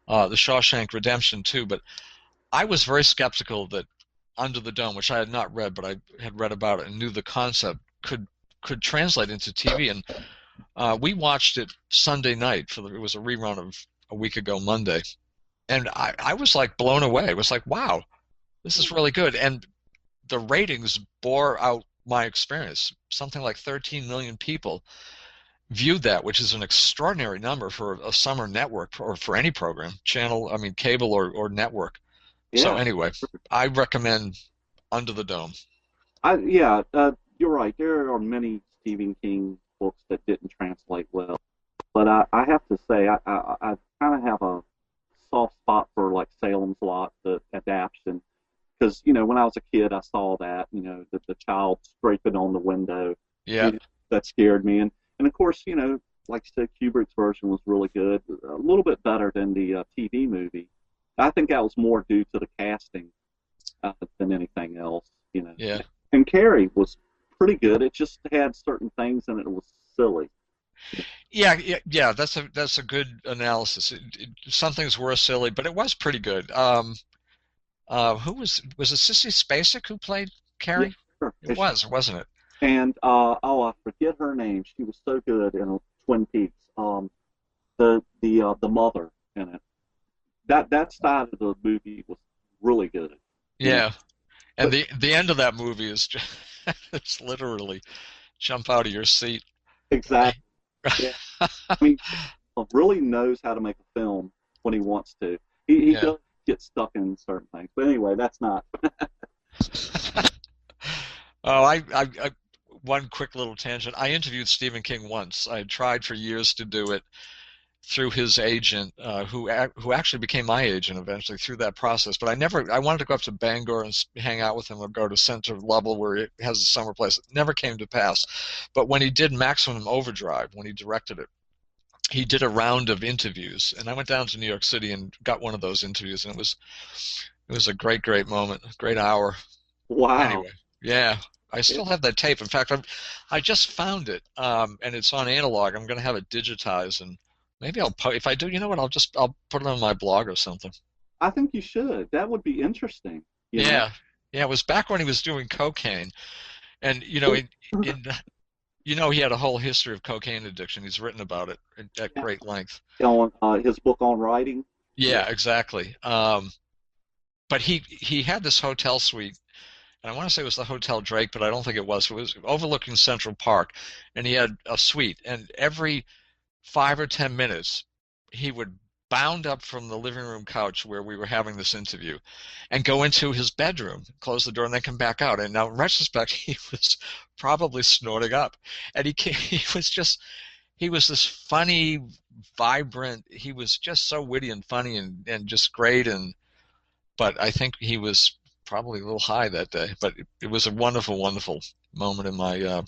The Shawshank Redemption too, but I was very skeptical that Under the Dome, which I had not read, but I had read about it and knew the concept, could translate into TV. And we watched it Sunday night. It was a rerun of a week ago Monday. And I was like blown away. It was like, wow, this is really good. And the ratings bore out my experience. Something like 13 million people viewed that, which is an extraordinary number for a summer network or for any program, cable or network. Yeah. So anyway, I recommend Under the Dome. You're right. There are many Stephen King books that didn't translate well, but I have to say I kind of have a soft spot for like Salem's Lot, the adaptation, because when I was a kid I saw that the child scraping on the window. Yeah, that scared me, and of course like you said, Kubrick's version was really good, a little bit better than the TV movie. I think that was more due to the casting than anything else, Yeah. And Carrie was pretty good. It just had certain things in it that was silly. Yeah. That's a good analysis. Some things were silly, but it was pretty good. Who was it? Sissy Spacek who played Carrie? Yeah, sure. It was, wasn't it? And I forget her name. She was so good in Twin Peaks. The mother in it. That side of the movie was really good. Yeah, and the end of that movie is just, it's literally jump out of your seat. Exactly. Yeah. I mean, he really knows how to make a film when he wants to. He does get stuck in certain things. But anyway, that's not. Oh, one quick little tangent. I interviewed Stephen King once. I had tried for years to do it through his agent, who actually became my agent eventually through that process. But I wanted to go up to Bangor and hang out with him or go to Center Level where he has a summer place. It never came to pass. But when he did Maximum Overdrive, when he directed it, he did a round of interviews, and I went down to New York City and got one of those interviews, and it was a great, great moment, a great hour. Wow. Anyway, yeah, I still have that tape. In fact, I just found it, and it's on analog. I'm going to have it digitized, and maybe if I do, you know what? I'll put it on my blog or something. I think you should. That would be interesting. You know? Yeah, yeah. It was back when he was doing cocaine, and he had a whole history of cocaine addiction. He's written about it at great length. On his book on writing. Yeah, exactly. But he had this hotel suite, and I want to say it was the Hotel Drake, but I don't think it was. It was overlooking Central Park, and he had a suite, and every 5 or 10 minutes, he would bound up from the living room couch where we were having this interview and go into his bedroom, close the door, and then come back out. And now, in retrospect, he was probably snorting up. And he was this funny, vibrant, he was just so witty and funny and just great. But I think he was probably a little high that day. But it was a wonderful, wonderful moment in my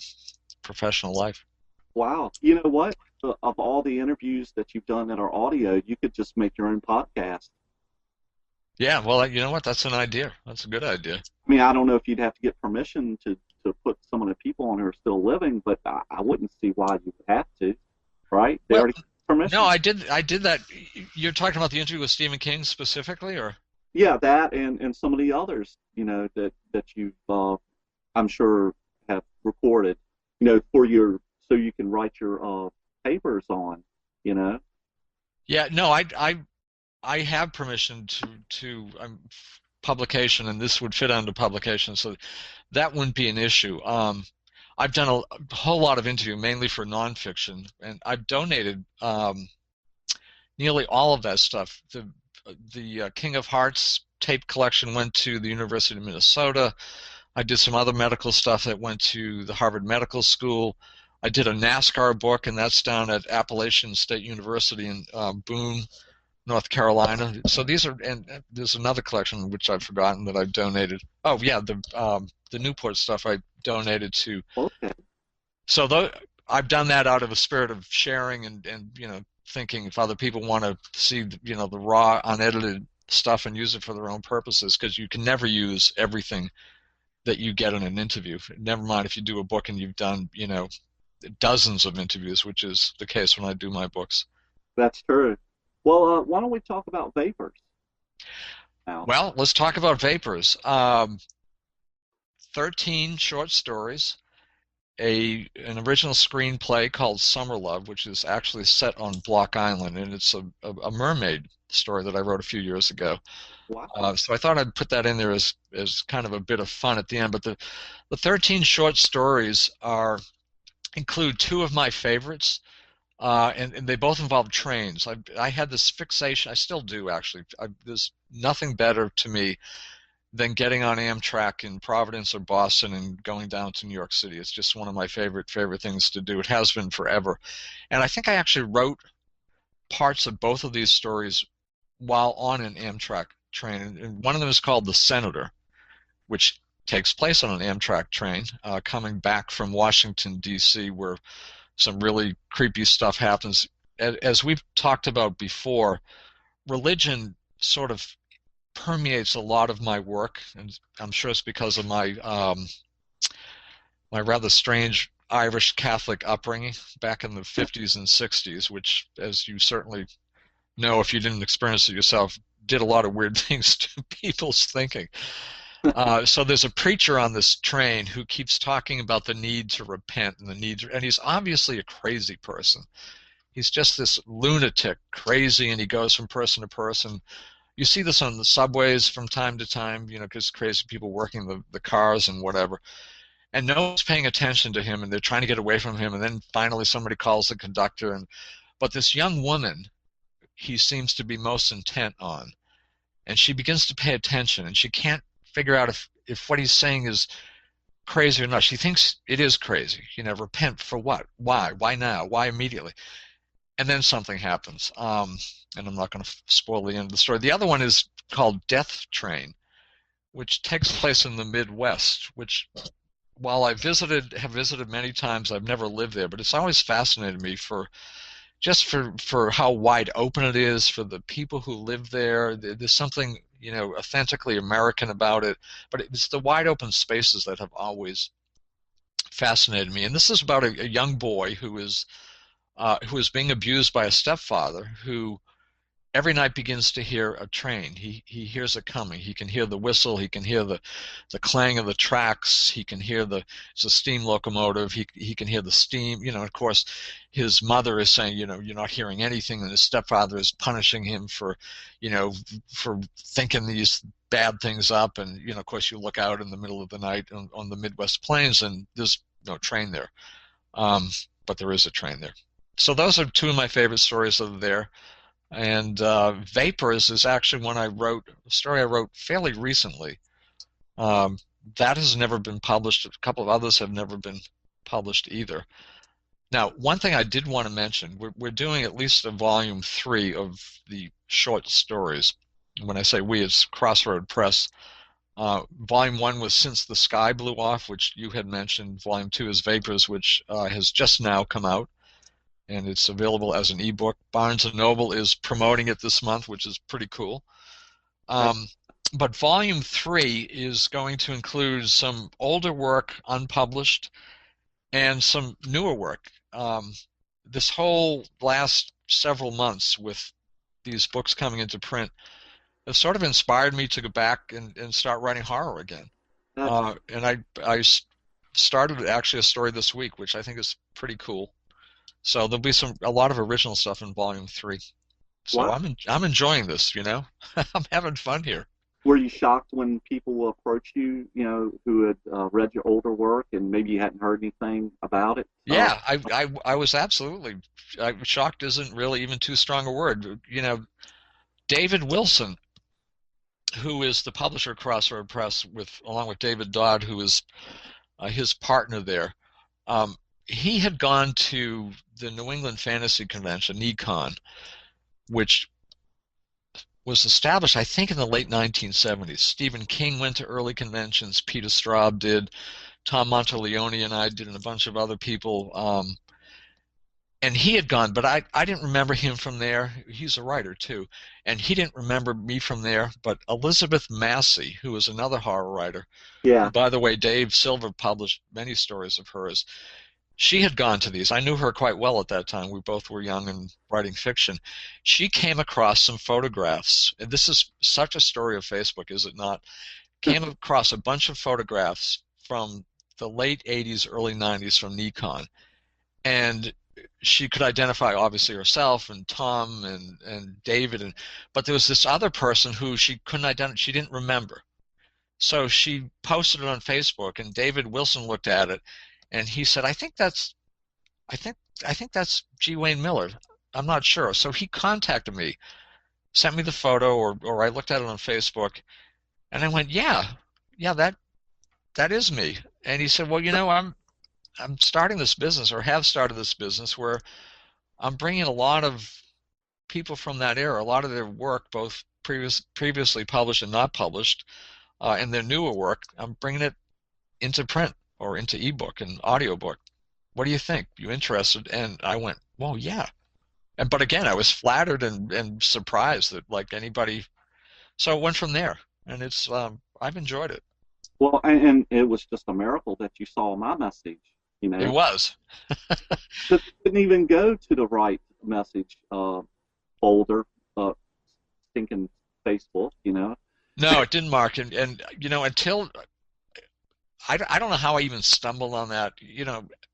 professional life. Wow. You know what? Of all the interviews that you've done that are audio, you could just make your own podcast. Yeah, well, you know what? That's an idea. That's a good idea. I mean, I don't know if you'd have to get permission to put some of the people on who are still living, but I wouldn't see why you would have to, right? They already get permission. No, I did that. You're talking about the interview with Stephen King specifically, or? Yeah, that and some of the others, that you've, I'm sure, have recorded, so you can write your papers on, Yeah, no, I have permission to publication, and this would fit under publication, so that wouldn't be an issue. I've done a whole lot of interview, mainly for nonfiction, and I've donated nearly all of that stuff. The King of Hearts tape collection went to the University of Minnesota. I did some other medical stuff that went to the Harvard Medical School. I did a NASCAR book, and that's down at Appalachian State University in Boone, North Carolina. So these are, and there's another collection which I've forgotten that I've donated. Oh yeah, the Newport stuff I donated to. Okay. So I've done that out of a spirit of sharing and thinking if other people want to see the raw, unedited stuff and use it for their own purposes, because you can never use everything that you get in an interview. Never mind if you do a book and you've done dozens of interviews, which is the case when I do my books. That's true. Well, why don't we talk about Vapors now? Well, let's talk about Vapors. 13 short stories, an original screenplay called Summer Love, which is actually set on Block Island, and it's a mermaid story that I wrote a few years ago. Wow. So I thought I'd put that in there as kind of a bit of fun at the end. But the 13 short stories include two of my favorites, and they both involve trains. I had this fixation. I still do, actually. There's nothing better to me than getting on Amtrak in Providence or Boston and going down to New York City. It's just one of my favorite things to do. It has been forever. And I think I actually wrote parts of both of these stories while on an Amtrak train. And one of them is called The Senator, which takes place on an Amtrak train coming back from Washington, D.C., where some really creepy stuff happens. As we've talked about before, religion sort of permeates a lot of my work, and I'm sure it's because of my my rather strange Irish Catholic upbringing back in the 50s and 60s, which, as you certainly know if you didn't experience it yourself, did a lot of weird things to people's thinking. So there's a preacher on this train who keeps talking about the need to repent and and he's obviously a crazy person. He's just this lunatic, crazy, and he goes from person to person. You see this on the subways from time to time, because crazy people working the cars and whatever. And no one's paying attention to him, and they're trying to get away from him, and then finally somebody calls the conductor. But this young woman, he seems to be most intent on, and she begins to pay attention, and she can't figure out if what he's saying is crazy or not. She thinks it is crazy. Repent for what? Why? Why now? Why immediately? And then something happens. And I'm not going to spoil the end of the story. The other one is called Death Train, which takes place in the Midwest, which, while have visited many times, I've never lived there, but it's always fascinated me for how wide open it is, for the people who live there. There's something, authentically American about it, but it's the wide open spaces that have always fascinated me. And this is about a young boy who is being abused by a stepfather who every night begins to hear a train. He hears it coming. He can hear the whistle. He can hear the clang of the tracks. He can hear it's a steam locomotive. He can hear the steam. Of course, his mother is saying, you're not hearing anything, and his stepfather is punishing him for thinking these bad things up. And of course, you look out in the middle of the night on the Midwest plains, and there's no train there, but there is a train there. So those are two of my favorite stories that are there. And Vapors is actually a story I wrote fairly recently. That has never been published. A couple of others have never been published either. Now, one thing I did want to mention, we're doing at least a volume 3 of the short stories. When I say we, it's Crossroad Press. Volume 1 was Since the Sky Blew Off, which you had mentioned. Volume 2 is Vapors, which has just now come out, and it's available as an ebook. Barnes & Noble is promoting it this month, which is pretty cool. But Volume 3 is going to include some older work, unpublished, and some newer work. This whole last several months with these books coming into print have sort of inspired me to go back and start writing horror again. And I started actually a story this week, which I think is pretty cool. So there'll be a lot of original stuff in Volume 3. So wow. I'm enjoying this, I'm having fun here. Were you shocked when people approached you, who had read your older work and maybe you hadn't heard anything about it? Yeah, I was absolutely shocked. Isn't really even too strong a word. David Wilson, who is the publisher of Crossroad Press, along with David Dodd, who is his partner there. He had gone to the New England Fantasy Convention, NECON, which was established, I think, in the late 1970s. Stephen King went to early conventions. Peter Straub did. Tom Monteleone and I did, and a bunch of other people. And he had gone, but I didn't remember him from there. He's a writer, too. And he didn't remember me from there. But Elizabeth Massey, who is another horror writer, yeah. Who, by the way, Dave Silver published many stories of hers. She had gone to these. I knew her quite well at that time. We both were young and writing fiction. She came across some photographs. And this is such a story of Facebook, is it not? Came across a bunch of photographs from the late 80s, early 90s from NECON. And she could identify, obviously, herself and Tom and David. But there was this other person who she couldn't identify. She didn't remember. So she posted it on Facebook, and David Wilson looked at it. And he said, I think that's G.WAYNE Miller. I'm not sure. So he contacted me, sent me the photo, or I looked at it on Facebook, and I went, yeah, that is me. And he said, well, I'm starting this business, or have started this business, where I'm bringing a lot of people from that era, a lot of their work, both previously published and not published, and their newer work, I'm bringing it into print, or into ebook and audiobook. What do you think? You interested? And I went, well, yeah. But again, I was flattered and surprised that, like, anybody. So it went from there, and it's I've enjoyed it. Well, and it was just a miracle that you saw my message. It was. Didn't even go to the right message folder, stinking Facebook. No, it didn't, Mark. And until. I don't know how I even stumbled on that.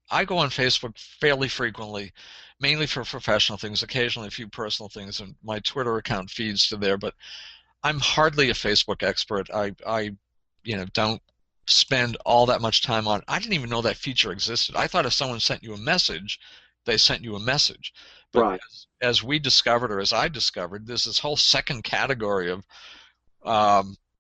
I go on Facebook fairly frequently, mainly for professional things, occasionally a few personal things, and my Twitter account feeds to there, but I'm hardly a Facebook expert. I don't spend all that much time on it. I didn't even know that feature existed. I thought if someone sent you a message, they sent you a message. But right. As we discovered, or as I discovered, there's this whole second category of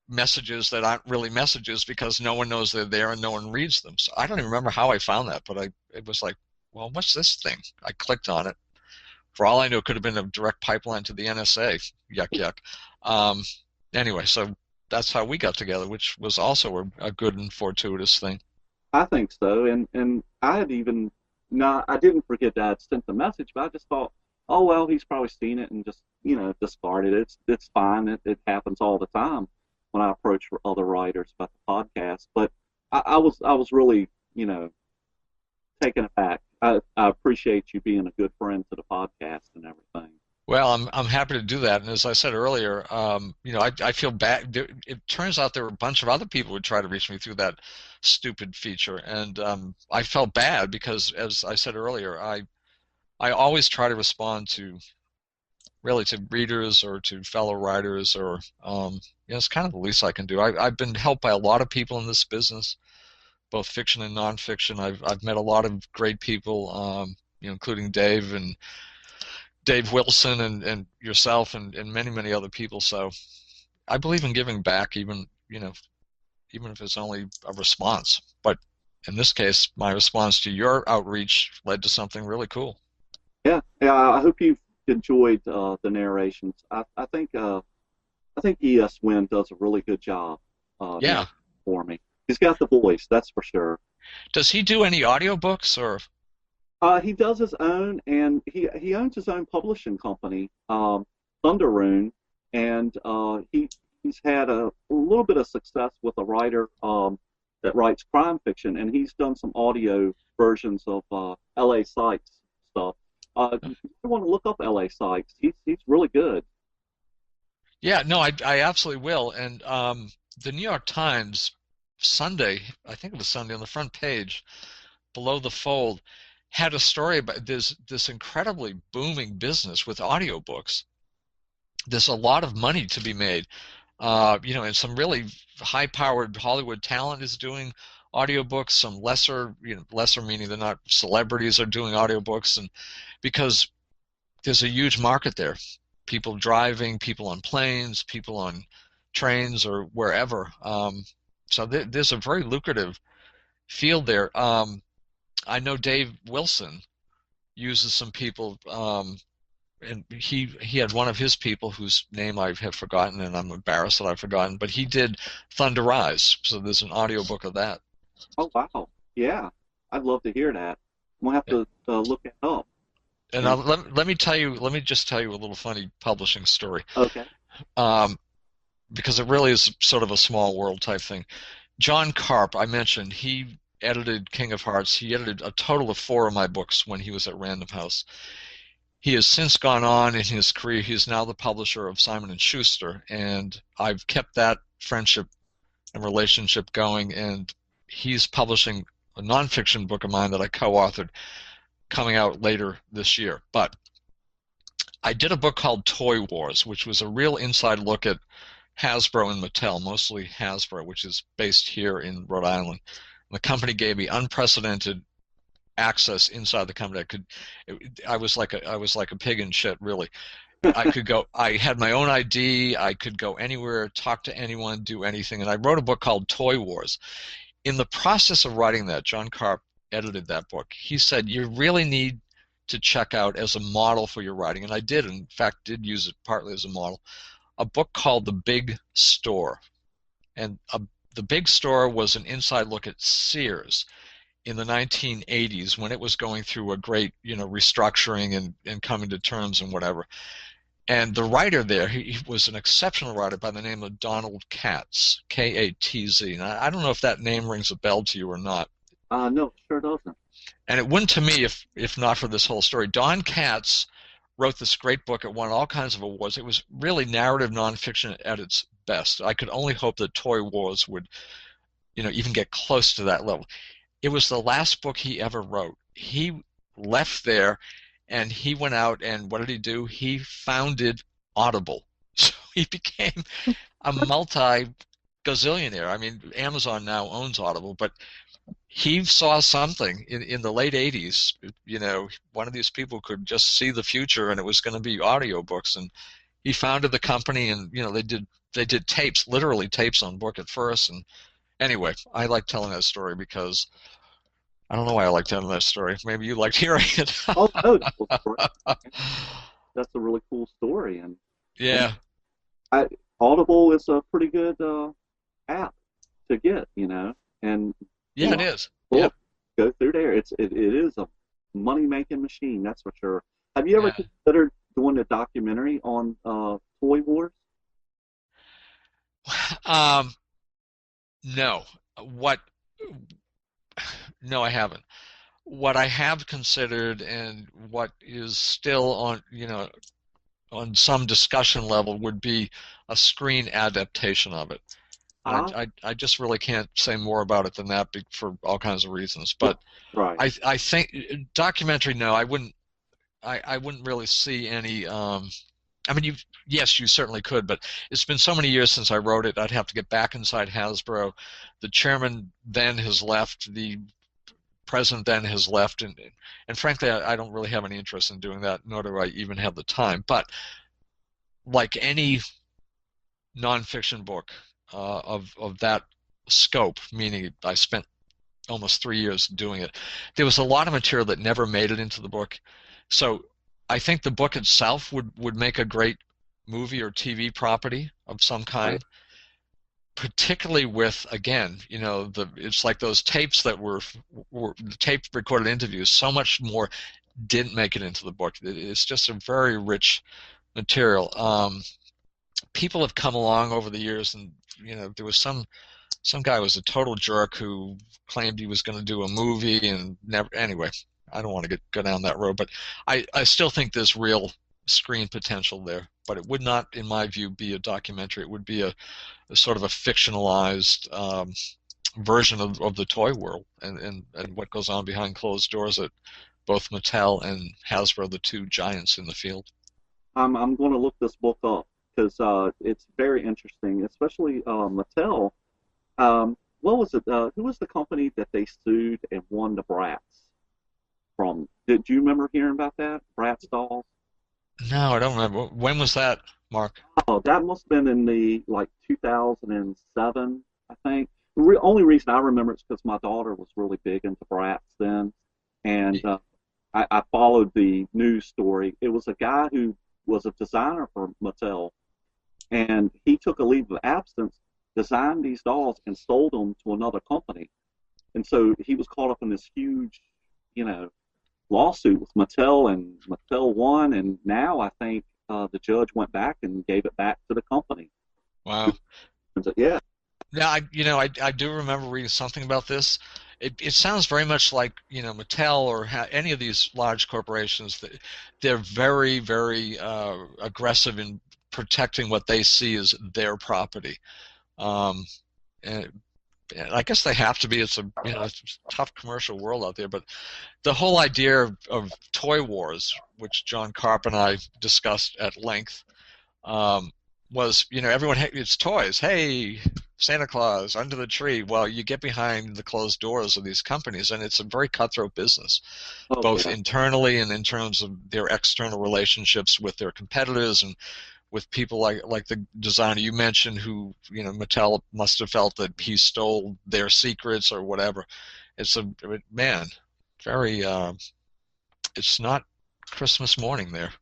messages that aren't really messages because no one knows they're there and no one reads them. So I don't even remember how I found that, but it was like, well, what's this thing? I clicked on it. For all I knew, it could have been a direct pipeline to the NSA. Yuck, yuck. Anyway, so that's how we got together, which was also a good and fortuitous thing. I think so, and I had even not, I didn't forget that I had sent the message, but I just thought, oh well, he's probably seen it and just discarded it. It's fine. It happens all the time when I approach other writers about the podcast. But I was really taken aback. I appreciate you being a good friend to the podcast and everything. Well, I'm happy to do that, and as I said earlier, I feel bad. It turns out there were a bunch of other people who tried to reach me through that stupid feature, and I felt bad because, as I said earlier, I always try to respond to readers or to fellow writers, or it's kind of the least I can do. I've been helped by a lot of people in this business, both fiction and nonfiction. I've met a lot of great people, including Dave Wilson and yourself and many, many other people. So I believe in giving back, even if it's only a response. But in this case, my response to your outreach led to something really cool. Yeah. I hope you've enjoyed the narrations. I think E.S. WYNN does a really good job. For me, he's got the voice, that's for sure. Does he do any audiobooks or? He does his own, and he owns his own publishing company, Thunderoon, and he's had a little bit of success with a writer that writes crime fiction, and he's done some audio versions of L.A. Sykes stuff. You want to look up L.A. Sykes. He's really good. Yeah, no, I absolutely will. And the New York Times Sunday, I think it was Sunday, on the front page, below the fold, had a story about this incredibly booming business with audiobooks. There's a lot of money to be made, and some really high-powered Hollywood talent is doing audiobooks. Some lesser meaning they're not celebrities, are doing audiobooks, and because there's a huge market there. People driving, people on planes, people on trains or wherever. So there's a very lucrative field there. I know Dave Wilson uses some people, and he had one of his people whose name I have forgotten, and I'm embarrassed that I've forgotten, but he did Thunder Rise, so there's an audiobook of that. Oh, wow. Yeah. I'd love to hear that. We'll have to look it up. And let me just tell you a little funny publishing story. Okay. Because it really is sort of a small world type thing. John Karp, I mentioned, he edited King of Hearts. He edited a total of 4 of my books when he was at Random House. He has since gone on in his career. He is now the publisher of Simon & Schuster, and I've kept that friendship and relationship going, and he's publishing a nonfiction book of mine that I co-authored coming out later this year. But I did a book called Toy Wars, which was a real inside look at Hasbro and Mattel, mostly Hasbro, which is based here in Rhode Island. The company gave me unprecedented access inside the company. I was like a pig in shit, really. I could go. I had my own ID. I could go anywhere, talk to anyone, do anything. And I wrote a book called Toy Wars. In the process of writing that, John Karp edited that book. He said, you really need to check out as a model for your writing, and I did, in fact, did use it partly as a model, a book called The Big Store. And The Big Store was an inside look at Sears in the 1980s when it was going through a great, restructuring and coming to terms and whatever. And the writer there, he was an exceptional writer by the name of Donald Katz, K-A-T-Z. And I don't know if that name rings a bell to you or not. No, it sure doesn't. And it wouldn't to me if not for this whole story. Don Katz wrote this great book. It won all kinds of awards. It was really narrative nonfiction at its best. I could only hope that Toy Wars would, even get close to that level. It was the last book he ever wrote. He left there, and he went out, and what did he do? He founded Audible. So he became a multi-gazillionaire. I mean, Amazon now owns Audible, but he saw something in the late 80s. One of these people could just see the future, and it was going to be audiobooks, and he founded the company, and they did tapes, literally tapes on book at first. And anyway, I like telling that story because I don't know why I like telling that story. Maybe you liked hearing it. Oh no, that was great. That's a really cool story, and Yeah. Audible is a pretty good app to get, and Yeah, it is. Cool. Yeah. Go through there. It is a money making machine, that's for sure. Have you ever considered doing a documentary on Toy Wars? No. What? No, I haven't. What I have considered, and what is still on, on some discussion level, would be a screen adaptation of it. I just really can't say more about it than that for all kinds of reasons. But right. I think documentary, no, I wouldn't really see any. I mean, yes, you certainly could, but it's been so many years since I wrote it. I'd have to get back inside Hasbro. The chairman then has left. The president then has left, and frankly, I don't really have any interest in doing that, nor do I even have the time. But like any nonfiction book of that scope, meaning I spent almost 3 years doing it, there was a lot of material that never made it into the book. So I think the book itself would make a great movie or TV property of some kind. Right. Particularly with, again, it's like those tapes that were tape recorded interviews. So much more didn't make it into the book. It's just a very rich material. People have come along over the years, and there was some guy who was a total jerk who claimed he was going to do a movie and never. Anyway, I don't want to go down that road, but I still think there's real screen potential there. But it would not, in my view, be a documentary. It would be a sort of a fictionalized version of the toy world and what goes on behind closed doors at both Mattel and Hasbro, the two giants in the field. I'm going to look this book up because it's very interesting, especially Mattel. What was it? Who was the company that they sued and won the Bratz from? Did you remember hearing about that? Bratz dolls? No, I don't remember. When was that, Mark? Oh, that must have been in the 2007, I think. The only reason I remember is because my daughter was really big into Bratz then, and I followed the news story. It was a guy who was a designer for Mattel, and he took a leave of absence, designed these dolls, and sold them to another company. And so he was caught up in this huge, lawsuit with Mattel, and Mattel won, and now I think the judge went back and gave it back to the company. Wow. Yeah. Yeah, I do remember reading something about this. It sounds very much like Mattel or any of these large corporations. They're very, very aggressive in protecting what they see as their property, and I guess they have to be. It's it's a tough commercial world out there, but the whole idea of Toy Wars, which John Carp and I discussed at length, was everyone, it's toys. Hey, Santa Claus under the tree. Well, you get behind the closed doors of these companies, and it's a very cutthroat business, both internally and in terms of their external relationships with their competitors and with people like the designer you mentioned, who Mattel must have felt that he stole their secrets or whatever. It's very. It's not Christmas morning there.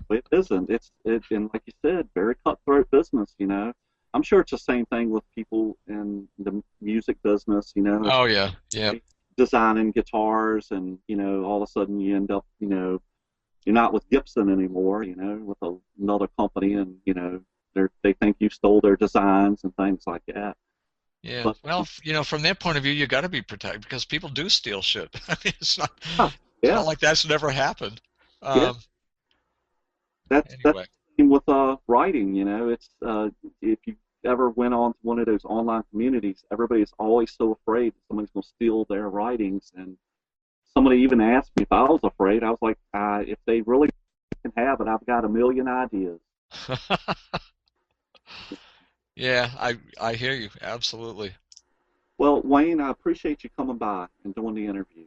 It isn't. And like you said, very cutthroat business. I'm sure it's the same thing with people in the music business. Oh yeah. Designing guitars, and all of a sudden you end up, you're not with Gibson anymore, with another company, and they think you stole their designs and things like that. Yeah. But, well, from their point of view, you got to be protected because people do steal shit. I mean, it's not like that's never happened. That's anyway. With writing. It's if you ever went on to one of those online communities, everybody's always so afraid that somebody's going to steal their writings. And somebody even asked me if I was afraid. I was like, if they really can have it, I've got a million ideas. Yeah, I hear you, absolutely. Well, Wayne, I appreciate you coming by and doing the interview.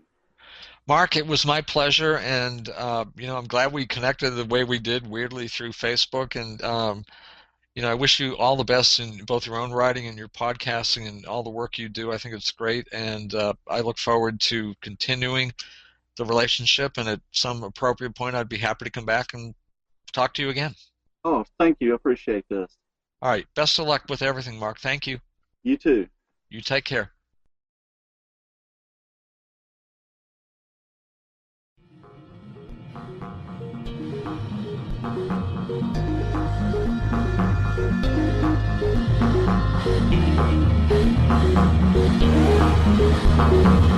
Mark, it was my pleasure, and I'm glad we connected the way we did, weirdly through Facebook. And I wish you all the best in both your own writing and your podcasting and all the work you do. I think it's great, and I look forward to continuing the relationship. And at some appropriate point, I'd be happy to come back and talk to you again. Oh, thank you. I appreciate this. All right. Best of luck with everything, Mark. Thank you. You too. You take care.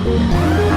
WYNN